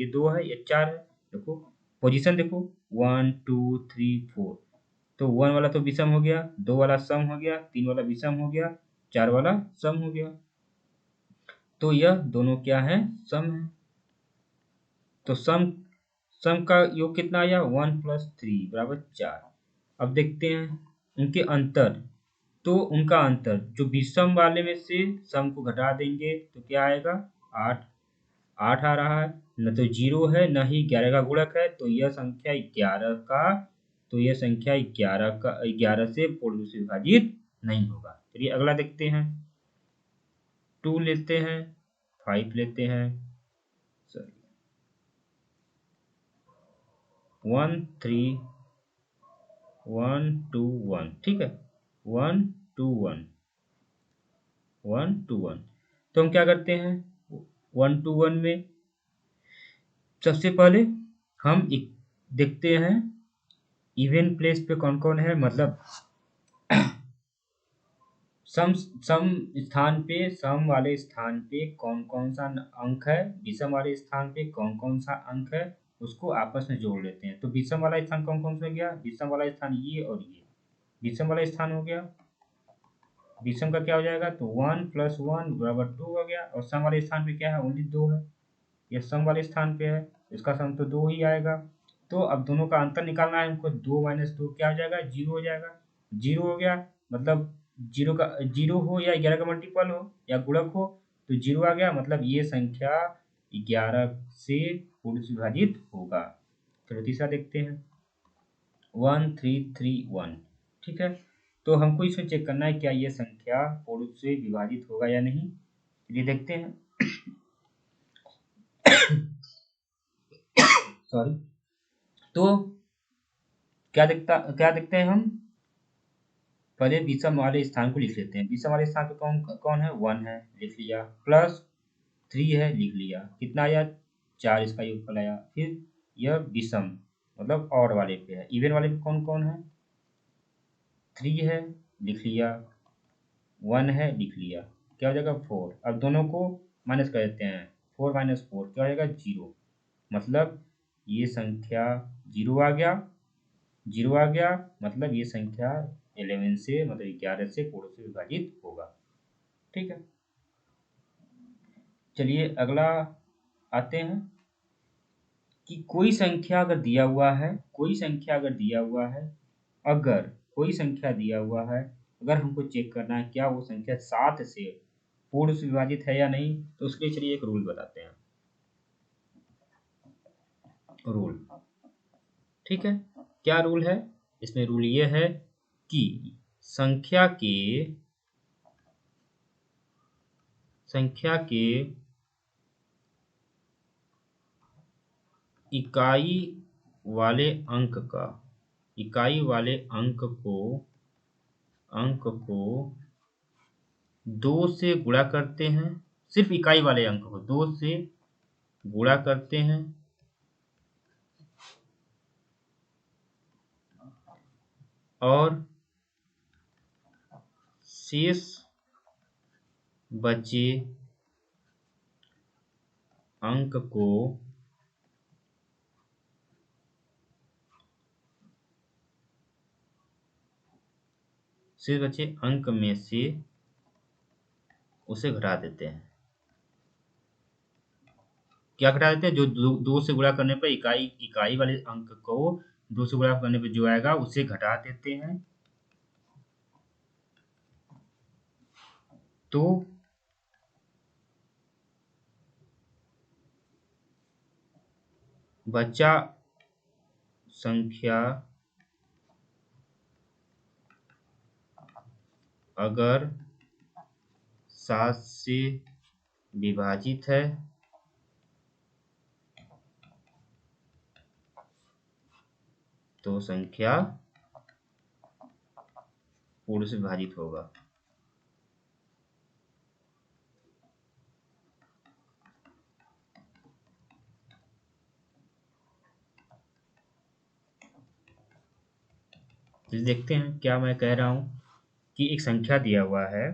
Speaker 1: 2 है, ये 4 है, देखो पोजीशन देखो 1 2 3 4, तो 1 वाला तो विषम हो गया, 2 वाला सम हो गया, 3 वाला विषम हो गया, 4 वाला सम हो गया, तो यह दोनों क्या है, सम है। तो सम का योग कितना आया, 1 + 3 = 4। अब देखते हैं उनके अंतर, तो उनका अंतर जो विषम वाले में से सम को घटा देंगे तो क्या आएगा, 8 8 आ रहा है, न तो 0 है न ही 11 का गुणक है, तो यह संख्या 11 का, तो यह संख्या 11 से पूर्ण रूप से विभाजित नहीं होगा। चलिए अगला देखते हैं, 2 लेते हैं, 5 लेते हैं, सॉरी 1 3 1 2 1, ठीक है, 1 2 1 1 2 1, तो हम क्या करते हैं, 1 2 1 में सबसे पहले हम देखते हैं इवन प्लेस पे कौन कौन है, मतलब सम स्थान पे, सम वाले स्थान पे कौन कौन सा अंक है, विषम वाले स्थान पे कौन कौन सा अंक है, उसको आपस में जोड़ लेते हैं। तो विषम वाला स्थान कौन कौन सा हो गया, विषम वाला स्थान ये और ये, विषम वाला स्थान हो गया, विषम का क्या हो जाएगा, तो 1 + 1 = 2 हो गया, और सम वाले स्थान पे क्या है, ओनली 2 है, ये सम वाले स्थान पे है, इसका सम तो 2 ही आएगा। तो अब दोनों का अंतर निकालना है हमको, 2 - 2 क्या हो जाएगा, 0 हो जाएगा, 0 हो गया, मतलब 0 हो या 11 का मल्टीपल हो या गुणक हो तो 0 आ गया, मतलब ये संख्या 11 से पूर्ण से विभाजित होगा। चलो तीसरा देखते हैं, 1331, ठीक है, तो हमको इसमें चेक करना है क्या ये संख्या पूर्ण से विभाजित होगा या नहीं, ये देखते हैं। सॉरी, तो क्या देखते हैं हम, पहले विषम वाले स्थान को लिख लेते हैं, विषम वाले स्थान पे कौन कौन है, 1 है, लिख लिया, +3 है, लिख लिया, कितना आया, 4 इसका योगफल आया। फिर यह विषम मतलब ऑड वाले पे है, इवन वाले पे कौन कौन है, 3 है लिख लिया, 1 है लिख लिया, क्या हो जाएगा 4। अब दोनों को माइनस कर देते हैं, 4 माइनस 4 क्या हो जाएगा 0। मतलब ये संख्या 0 आ गया, 0 आ गया, मतलब ये संख्या 11 से मतलब 11 से पूर्ण से विभाजित होगा। ठीक है, चलिए अगला आते हैं कि कोई संख्या अगर दिया हुआ है, कोई संख्या अगर दिया हुआ है, अगर कोई संख्या दिया हुआ है, अगर हमको चेक करना है क्या वो संख्या 7 से पूर्ण से विभाजित है या नहीं, तो उसके लिए चलिए एक रूल बताते हैं। रूल, ठीक है, क्या रूल है इसमें? रूल ये है कि संख्या के इकाई वाले अंक का, इकाई वाले अंक को 2 से गुणा करते हैं, सिर्फ इकाई वाले अंक को 2 से गुणा करते हैं और शेष बचे अंक को में से उसे घटा देते हैं। क्या घटा देते हैं? जो दो से गुणा करने पर इकाई वाले अंक को 2 से गुणा करने पर जो आएगा उसे घटा देते हैं। तो बचा संख्या अगर 7 से विभाजित है तो संख्या पूर्ण से विभाजित होगा। तो देखते हैं क्या मैं कह रहा हूं कि एक संख्या दिया हुआ है,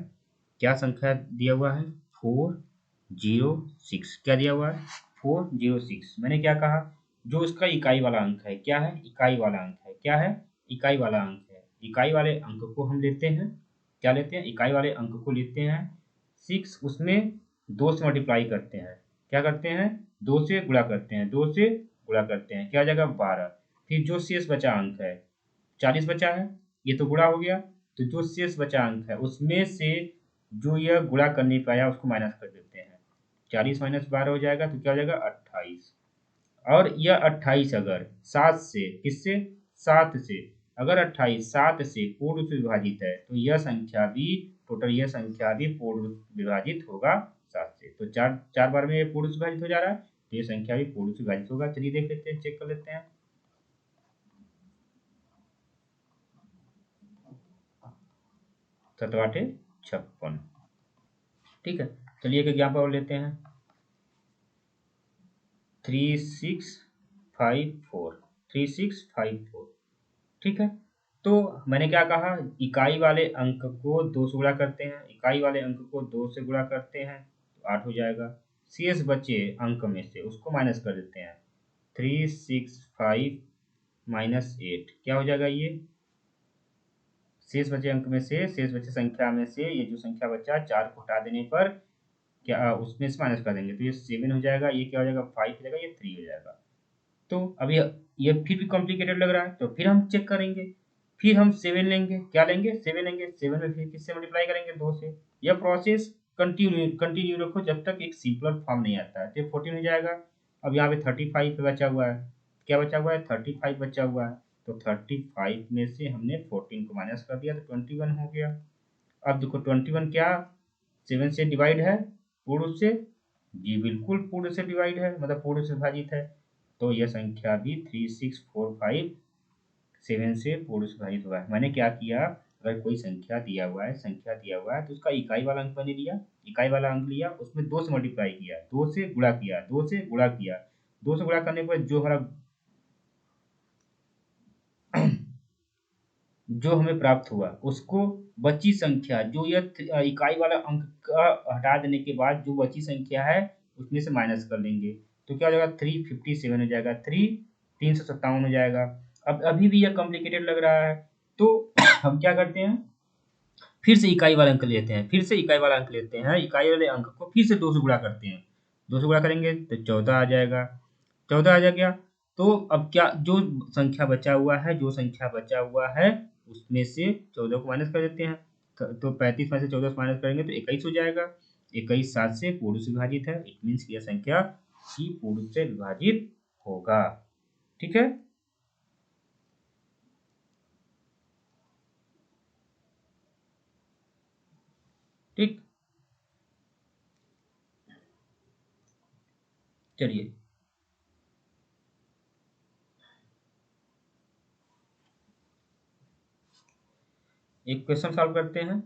Speaker 1: क्या संख्या दिया हुआ है 406, क्या दिया हुआ है 406। मैंने क्या कहा, जो इसका इकाई वाला अंक है, क्या है इकाई वाला अंक है, क्या है इकाई वाला अंक है। इकाई वाले अंक को हम लेते हैं, क्या लेते हैं इकाई वाले अंक को लेते हैं 6, उसमें 2 से मल्टीप्लाई करते हैं, क्या करते हैं 2 से गुणा करते हैं, 2 से गुणा करते हैं, क्या हो जाएगा 12। फिर जो शेष बचा अंक है 40 बचा है, ये तो गुणा हो गया, तो जो शेष बचा अंक है उसमें से जो यह गुणा कर नहीं पाया उसको माइनस कर देते हैं। 40 माइनस 12 हो जाएगा तो क्या हो जाएगा 28। और यह 28 अगर 7 से, किससे 7 से, अगर 28 7 से पूर्ण से विभाजित है तो यह संख्या भी, टोटल यह संख्या भी पूर्ण विभाजित होगा 7 से। तो चार चार बार में ये पूर्ण से विभाजित हो जा रहा है, तो ये संख्या भी पूर्ण से विभाजित होगा। चलिए देख लेते हैं, चेक कर लेते हैं। 7 8 56, ठीक है। चलिए एक एग्जाम्पल और लेते हैं, 3654, 3654, ठीक है। तो मैंने क्या कहा, इकाई वाले अंक को 2 से गुणा करते हैं, इकाई वाले अंक को 2 से गुणा करते हैं तो 8 हो जाएगा। शेष बचे अंक में से उसको माइनस कर देते हैं, 365 माइनस 8 क्या हो जाएगा, ये शेष बचे अंक में से, शेष बचे संख्या में से ये जो संख्या बचा 4 को हटा देने पर क्या उसमें से माइनस कर देंगे तो ये 7 हो जाएगा, ये क्या हो जाएगा 5 हो जाएगा, ये 3 हो जाएगा। तो अब ये फिर भी कॉम्प्लिकेटेड लग रहा है, तो फिर हम चेक करेंगे, फिर हम 7 लेंगे, क्या लेंगे 7 लेंगे, 7 में फिर किससे मल्टीप्लाई करेंगे 2 से। यह प्रोसेस कंटिन्यू रखो जब तक एक सिंपलर फॉर्म नहीं आता है। तो 14 हो जाएगा। अब यहाँ पे 35 बचा हुआ है, क्या बचा हुआ है 35 बचा हुआ है, तो 35 में से हमने 14 को माइनस कर दिया तो 21 हो गया। अब देखो 21 क्या 7 से डिवाइड है पूर्ण रूप से, जी बिल्कुल पूर्ण से डिवाइड है, मतलब पूर्ण से विभाजित है। तो यह संख्या भी 3645 7 से पूर्ण से विभाजित हुआ है। मैंने क्या किया, अगर कोई संख्या दिया हुआ है, संख्या दिया हुआ है तो उसका इकाई वाला अंक मैंने लिया, इकाई वाला अंक लिया, उसमें 2 से मल्टीप्लाई किया, 2 से गुणा किया, 2 से गुणा किया, 2 से गुणा करने पर जो हमारा जो हमें प्राप्त हुआ उसको बची संख्या जो यह इकाई वाला अंक का हटा देने के बाद जो बची संख्या है उसमें से माइनस कर लेंगे। तो क्या हो जाएगा 357 हो जाएगा, 357 हो जाएगा। अब अभी भी यह कॉम्प्लिकेटेड लग रहा है तो हम क्या करते हैं, फिर से इकाई वाला अंक लेते हैं, फिर से इकाई वाला अंक लेते हैं, इकाई वाले अंक को फिर से 2 से गुणा करते हैं। 2 से गुणा करेंगे तो 14 आ जाएगा, 14 आ जाएगा। तो अब क्या जो संख्या बचा हुआ है, जो संख्या बचा हुआ है उसमें से 14 को माइनस कर देते हैं। तो 35 में से 14 को माइनस करेंगे तो 21 हो जाएगा। 21 7 से पूर्ण रूप से विभाजित है, इट मीन्स यह संख्या ही पूर्ण रूप से विभाजित होगा। ठीक है। ठीक, चलिए एक क्वेश्चन सॉल्व करते हैं।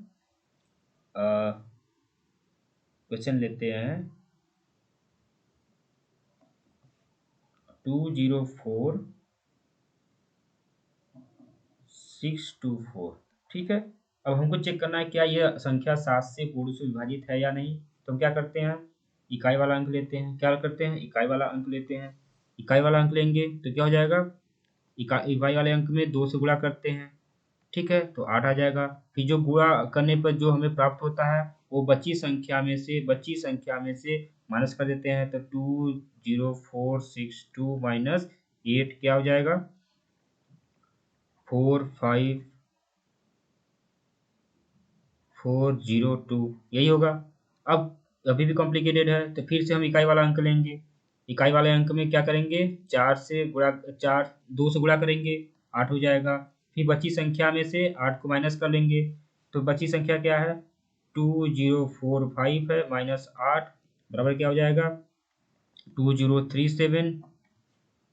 Speaker 1: क्वेश्चन लेते हैं 204624। ठीक है। अब हमको चेक करना है क्या यह संख्या 7 से पूर्ण से विभाजित है या नहीं। तो हम क्या करते हैं, इकाई वाला अंक लेते हैं। क्या करते हैं, इकाई वाला अंक लेते हैं। इकाई वाला अंक लेंगे तो क्या हो जाएगा, इकाई वाले अंक में 2 से गुणा करते हैं। ठीक है, तो 8 आ जाएगा। फिर जो गुणा करने पर जो हमें प्राप्त होता है वो बची संख्या में से माइनस कर देते हैं। तो 20462 माइनस 8 क्या हो जाएगा, 45402, यही होगा। अब अभी भी कॉम्प्लिकेटेड है तो फिर से हम इकाई वाला अंक लेंगे। इकाई वाले अंक में क्या करेंगे, 2 से गुणा करेंगे, 8 हो जाएगा। फिर बची संख्या में से 8 को माइनस कर लेंगे। तो बची संख्या क्या है, 2045 है माइनस 8 बराबर क्या हो जाएगा, 2037।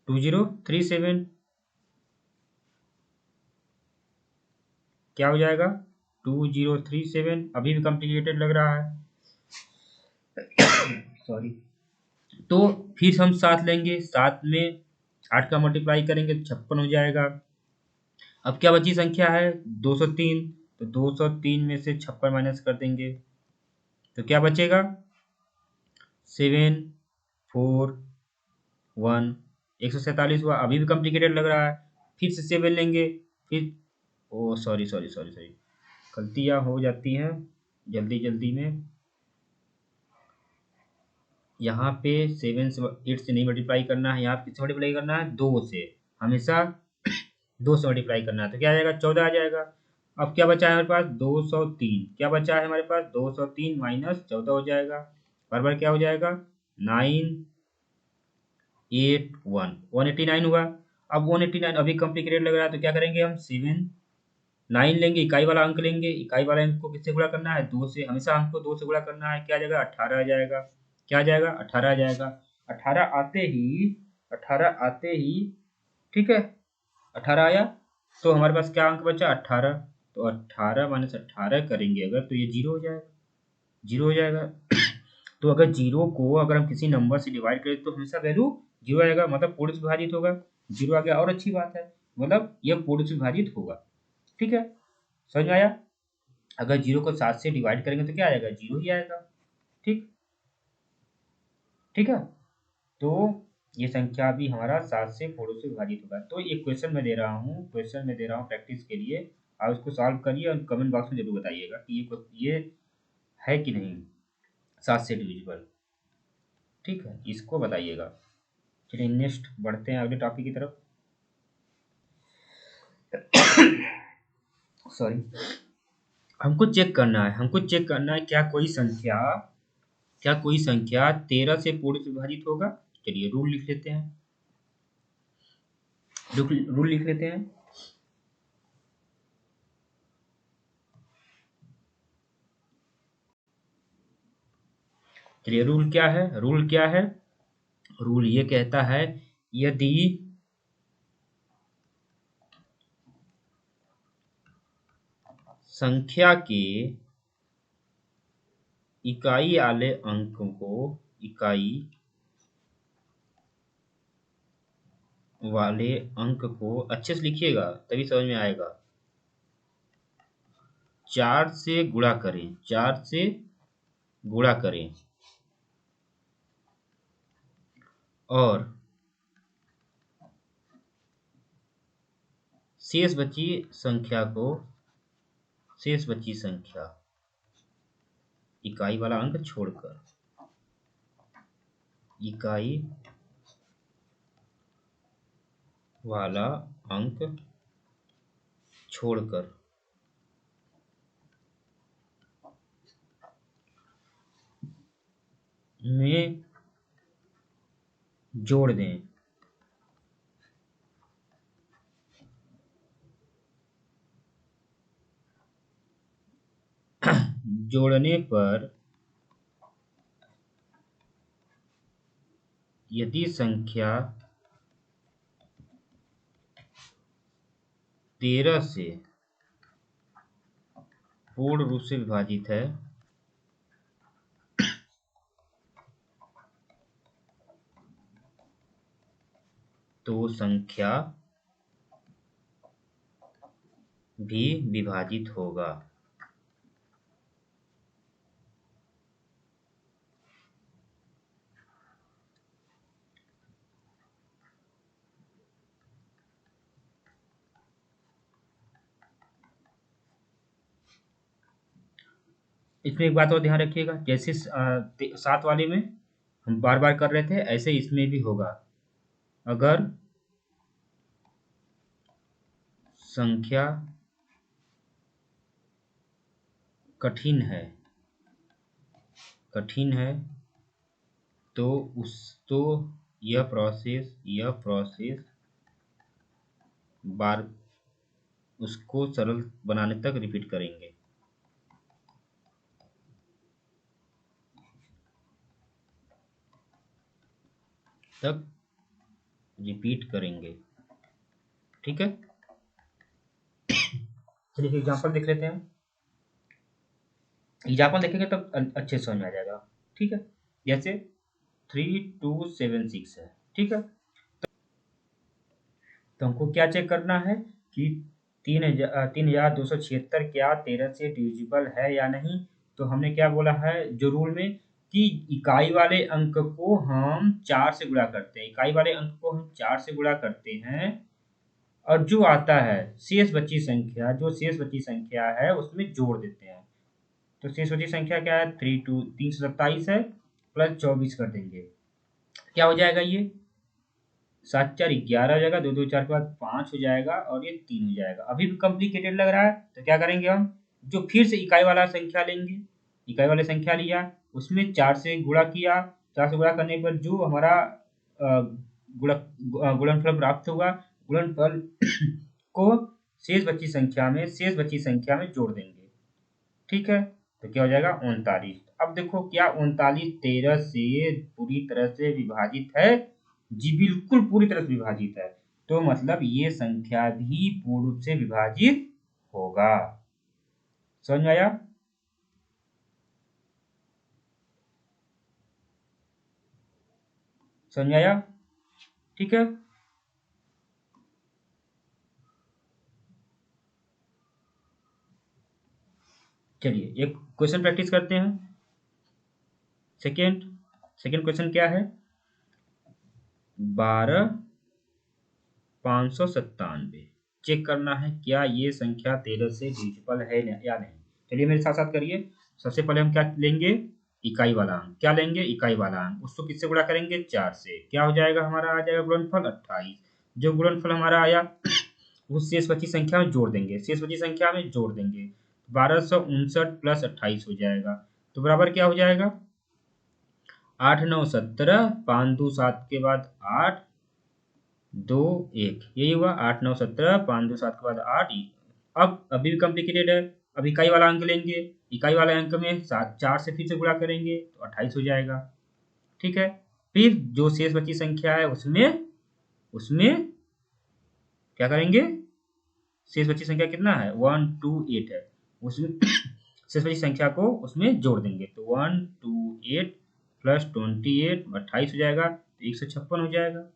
Speaker 1: 2037 क्या हो जाएगा, 2037। अभी भी कॉम्प्लिकेटेड लग रहा है, सॉरी। तो फिर हम 7 लेंगे, 7 में 8 का मल्टीप्लाई करेंगे तो 56 हो जाएगा। अब क्या बची संख्या है, 203। तो 203 में से 56 माइनस कर देंगे तो क्या बचेगा, 741, 147 हुआ। अभी भी कॉम्प्लिकेटेड लग रहा है, फिर से 7 लेंगे। फिर ओ सॉरी सॉरी सॉरी सॉरी, गलतियाँ हो जाती हैं जल्दी जल्दी में। यहाँ पे 7 से 8 से नहीं मल्टीप्लाई करना है, यहाँ पे किससे मल्टीप्लाई करना है, 2 से। हमेशा 2 से मल्टीप्लाई करना है तो क्या आ जाएगा, 14 आ जाएगा। अब क्या बचा है हमारे पास, 203। क्या बचा है हमारे पास, 203 माइनस 14 हो जाएगा, बराबर क्या हो जाएगा, 981, 189 हुआ। अब 189 अभी कॉम्प्लिकेटेड लग रहा है तो क्या करेंगे हम, 9 लेंगे, इकाई वाला अंक लेंगे। इकाई वाले अंक को किससे गुणा करना है, 2 से। हमेशा हमको 2 से गुणा करना है। क्या आ जाएगा, 18 आ जाएगा। क्या आ जाएगा, 18 आ जाएगा। 18 आते ही 18 आते ही ठीक है, 18 आया तो हमारे पास क्या अंक बचा, 18। तो 18 माइनस 18 करेंगे अगर तो ये 0 हो जाएगा, 0 हो जाएगा। तो अगर 0 को अगर हम किसी नंबर से डिवाइड करें तो हमेशा वैल्यू 0 आएगा, मतलब पूर्ण से विभाजित होगा। 0 आ गया और अच्छी बात है, मतलब यह पूर्ण से विभाजित होगा। ठीक है, समझ में आया। अगर 0 को 7 से डिवाइड करेंगे तो क्या आएगा, 0 ही आएगा। ठीक, ठीक है। तो ये संख्या भी हमारा 7 से पूर्ण से विभाजित होगा। तो एक क्वेश्चन मैं दे रहा हूँ, प्रैक्टिस के लिए। आप इसको सॉल्व करिए और कमेंट बॉक्स में जरूर बताइएगा कि ये है कि नहीं 7 से डिविजिबल। ठीक है, इसको बताइएगा। चलिए नेक्स्ट बढ़ते हैं अगले टॉपिक की तरफ। सॉरी, हमको चेक करना है क्या कोई संख्या 13 से पूर्ण से विभाजित होगा। चलिए रूल लिख लेते हैं, रूल लिख लेते हैं। चलिए रूल ये कहता है, यदि संख्या के इकाई वाले अंक को अच्छे से लिखिएगा तभी समझ में आएगा। 4 से गुणा करें, 4 से गुणा करें और शेष बची संख्या इकाई वाला अंक छोड़कर, इकाई वाला अंक छोड़कर में जोड़ दें। जोड़ने पर यदि संख्या 13 से पूर्ण रूप से विभाजित है तो संख्या भी विभाजित होगा। इसमें एक बात और ध्यान रखिएगा, जैसे 7 वाले में हम बार बार कर रहे थे, ऐसे इसमें भी होगा। अगर संख्या कठिन है तो यह प्रोसेस बार उसको सरल बनाने तक रिपीट करेंगे। ठीक है, चलिए एग्जाम्पल देख लेते हैं। एग्जाम्पल देखेंगे तब अच्छे से समझ में आ जाएगा। ठीक है, जैसे 3276 है। ठीक है, तो हमको क्या चेक करना है कि 3276 क्या 13 से डिविजिबल है या नहीं। तो हमने क्या बोला है जो रूल में कि इकाई वाले अंक को हम 4 से गुणा करते हैं, इकाई वाले अंक को हम 4 से गुणा करते हैं और जो आता है शेष बची संख्या है उसमें जोड़ देते हैं। तो शेष बची संख्या क्या है, 327 है, प्लस 24 कर देंगे, क्या हो जाएगा ये 7 4 11 हो जाएगा, 2 2 4 के बाद 5 हो जाएगा और ये 3 हो जाएगा। अभी भी कॉम्प्लिकेटेड लग रहा है तो क्या करेंगे हम, जो फिर से इकाई वाला संख्या लेंगे, इकाई वाले संख्या लिया उसमें 4 से गुणा किया, 4 से गुणा करने पर जो हमारा गुणनफल प्राप्त हुआ, गुणनफल को शेष बची संख्या में जोड़ देंगे। ठीक है, तो क्या हो जाएगा 39। अब देखो क्या 39 13 से पूरी तरह से विभाजित है, जी बिल्कुल पूरी तरह से विभाजित है, तो मतलब ये संख्या भी पूर्ण रूप से विभाजित होगा। समझ में आया? समझ में आया? ठीक है, चलिए एक क्वेश्चन प्रैक्टिस करते हैं। सेकेंड क्वेश्चन क्या है, 12,597 चेक करना है क्या ये संख्या 13 से डिविजिबल है या नहीं। चलिए मेरे साथ साथ करिए। सबसे पहले हम क्या लेंगे, इकाई वाला अंक। क्या लेंगे, इकाई वाला अंक, उसको किससे गुणा करेंगे 4 से, क्या हो जाएगा हमारा आ जाएगा गुणनफल 28। जो गुणनफल हमारा आया उस शेष बची संख्या में जोड़ देंगे, 1259 प्लस 28 हो जाएगा, तो बराबर क्या हो जाएगा 8 9 17, 5 2 7 के बाद 8 2 1, यही हुआ 8 9 17, 5 2 7 के बाद 8। अब अभी भी कॉम्प्लिकेटेड है, अब इकाई वाला अंक लेंगे, इकाई वाले अंक में 4 से फिर से गुणा करेंगे तो 28 हो जाएगा। ठीक है, फिर जो शेष बची संख्या है उसमें क्या करेंगे, शेष बची संख्या कितना है 128 है, उसमें शेष बची संख्या को उसमें जोड़ देंगे, तो 128 प्लस 28 28 हो जाएगा, तो 156 हो जाएगा।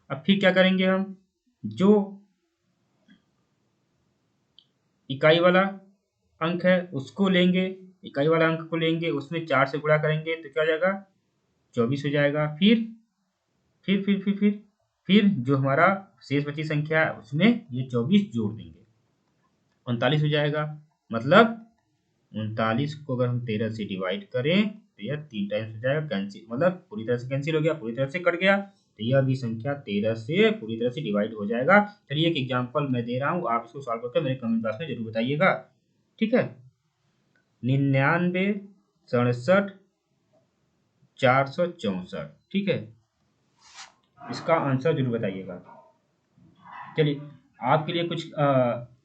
Speaker 1: अब फिर क्या करेंगे हम, जो इकाई वाला अंक है उसको लेंगे, इकाई वाला अंक को लेंगे, उसमें 4 से गुणा करेंगे तो क्या हो जाएगा, 24 हो जाएगा। फिर जो हमारा शेष बची संख्या है उसमें ये 24 जोड़ देंगे, 39 हो जाएगा। मतलब 39 को अगर हम 13 से डिवाइड करें तो यह 3 टाइम्स हो जाएगा, कैंसिल, मतलब पूरी तरह से कैंसिल हो गया, पूरी तरह से कट गया, तो यह भी संख्या 13 से पूरी तरह से डिवाइड हो जाएगा। चलिए एक एग्जांपल मैं दे रहा हूँ, आप इसको सॉल्व करके मेरे कमेंट बॉक्स में जरूर बताइएगा। ठीक है, 99 67 464, ठीक है, इसका आंसर जरूर बताइएगा। चलिए आपके लिए कुछ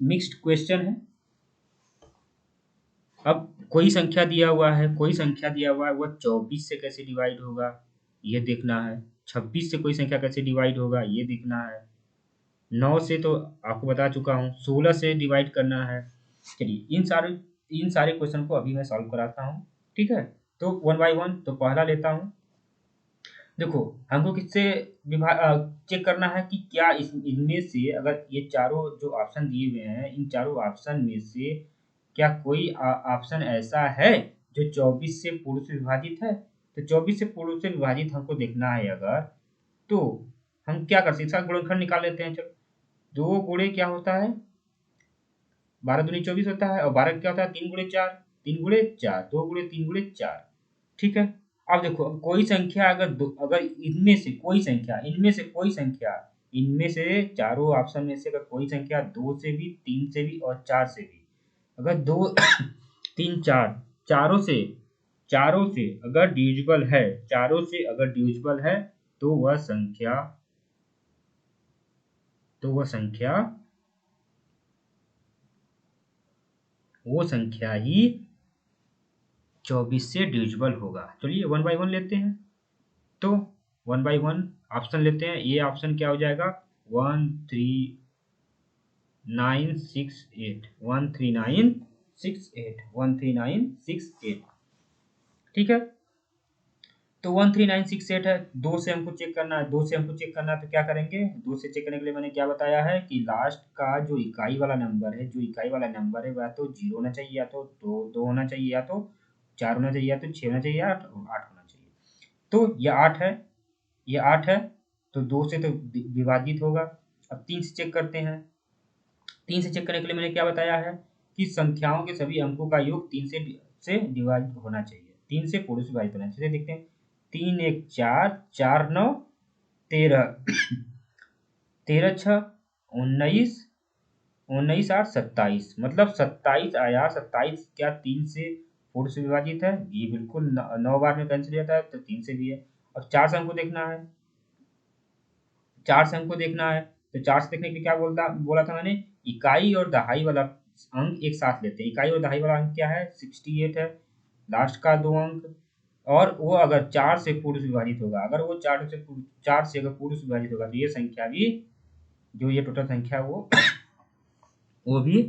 Speaker 1: मिक्स्ड क्वेश्चन है। अब कोई संख्या दिया हुआ है, वह 24 से कैसे डिवाइड होगा ये देखना है, 26 से कोई संख्या कैसे डिवाइड होगा ये देखना है, 9 से तो आपको बता चुका हूँ, 16 से डिवाइड करना है। चलिए इन सारे क्वेश्चन को अभी मैं सॉल्व कराता हूँ। ठीक है, तो वन बाय वन, तो पहला लेता हूँ। देखो हमको किससे चेक करना है कि क्या इनमें से, अगर ये चारों जो ऑप्शन दिए हुए हैं इन चारों ऑप्शन में से क्या कोई ऑप्शन ऐसा है जो 24 से पूर्ण से विभाजित है। तो 24 से पूर्ण से विभाजित हमको देखना है अगर, तो हम क्या कर सकते हैं, इसका गुणनखंड निकाल लेते हैं। चलो, 2 गुणे क्या होता है, 12 दूनी 24 होता है, और 12 क्या होता है, 3 गुणे 4, 3 गुणे 4, 2 गुणे 3 गुणे 4। ठीक है, अब देखो कोई संख्या अगर इनमें से चारों ऑप्शन में से अगर कोई संख्या 2 से भी, 3 से भी और 4 से भी, अगर 2 3 4 चारों से अगर डिविजिबल है तो वह संख्या ही 24 से डिविजिबल होगा। चलिए वन बाय वन लेते हैं, तो वन बाय वन ऑप्शन लेते हैं। ये ऑप्शन क्या हो जाएगा, 13968, 13968। ठीक है, तो 13968 है, 2 से हमको चेक करना है, तो क्या करेंगे, 2 से चेक करने के लिए मैंने क्या बताया है कि लास्ट का जो इकाई वाला नंबर है वह तो 0 होना चाहिए, या तो 2 होना चाहिए, या तो 4 होना चाहिए, या तो 6 होना चाहिए, या 8 होना चाहिए। तो ये 8 है, तो 2 से तो विभाजित होगा। अब 3 से चेक करते हैं। 3 से चेक करने के लिए मैंने क्या बताया है कि संख्याओं के सभी अंकों का योग 3 से डिवाइड होना चाहिए, 3 से पूर्ण से विभाजित होना चाहिए। देखते हैं, 3 1 4, 4 9 13, 13 6 19, 19 8 27, मतलब 27 आया। 27 क्या 3 से पूर्ण से विभाजित है, ये बिल्कुल 9 बार में कैंसिल जाता है, तो 3 से भी है। अब 4 से हमको देखना है, तो 4 से देखने के लिए क्या बोला था मैंने, इकाई और दहाई वाला अंक एक साथ लेते हैं। इकाई और दहाई वाला अंक क्या है, 68 है, लास्ट का 2 अंक, और वो अगर 4 से पूर्ण से विभाजित होगा, चार से अगर पूर्ण से विभाजित होगा, तो ये संख्या भी, जो ये टोटल संख्या वो भी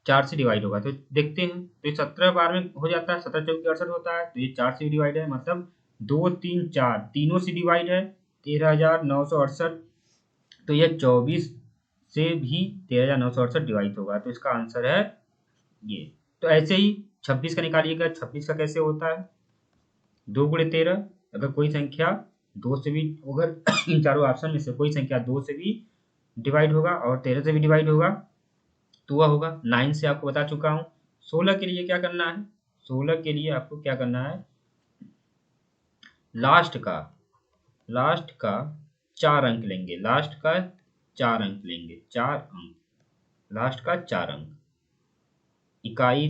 Speaker 1: 4 से डिवाइड होगा। तो देखते हैं, तो ये 17 बार में हो जाता है, 17 चौक 68 होता है, तो ये 4 से डिवाइड है, मतलब 2 3 4 तीनों से डिवाइड है, 13,968। तो यह 24 से भी 13,968 डिवाइड होगा, तो इसका आंसर है ये। तो ऐसे ही 26 का निकालिएगा, 26 का कैसे होता है, 2 गुणे 13, अगर कोई संख्या 2 से भी, अगर इन चारों ऑप्शन में से कोई संख्या 2 से भी डिवाइड होगा और 13 से भी डिवाइड होगा तो वह होगा 9 से, आपको बता चुका हूँ। 16 के लिए क्या करना है, 16 के लिए आपको क्या करना है, लास्ट का 4 अंक लेंगे, लास्ट का 4 अंक लेंगे, 4 अंक, लास्ट का 4 अंक, इकाई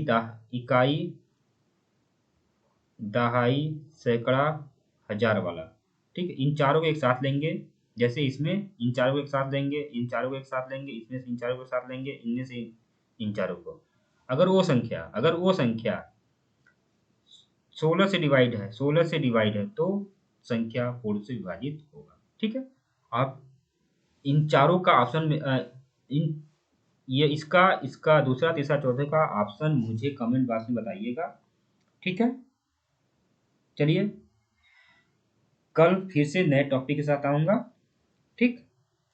Speaker 1: दहाई सैकड़ा हजार वाला। ठीक है, इन चारों को एक साथ लेंगे, जैसे इसमें इन चारों को एक साथ लेंगे, इन चारों को एक साथ लेंगे, इसमें से इन चारों को एक साथ लेंगे, इनमें से इन चारों को। अगर वो संख्या 16 से डिवाइड है तो संख्या पूर्ण से विभाजित होगा। ठीक है, आप इन चारों का ऑप्शन में इन ये इसका दूसरा तीसरा चौथे का ऑप्शन मुझे कमेंट बॉक्स में बताइएगा। ठीक है, चलिए कल फिर से नए टॉपिक के साथ आऊँगा। ठीक,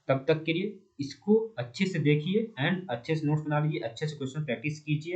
Speaker 1: तब तक के लिए इसको अच्छे से देखिए एंड अच्छे से नोट्स बना लीजिए, अच्छे से क्वेश्चन प्रैक्टिस कीजिए।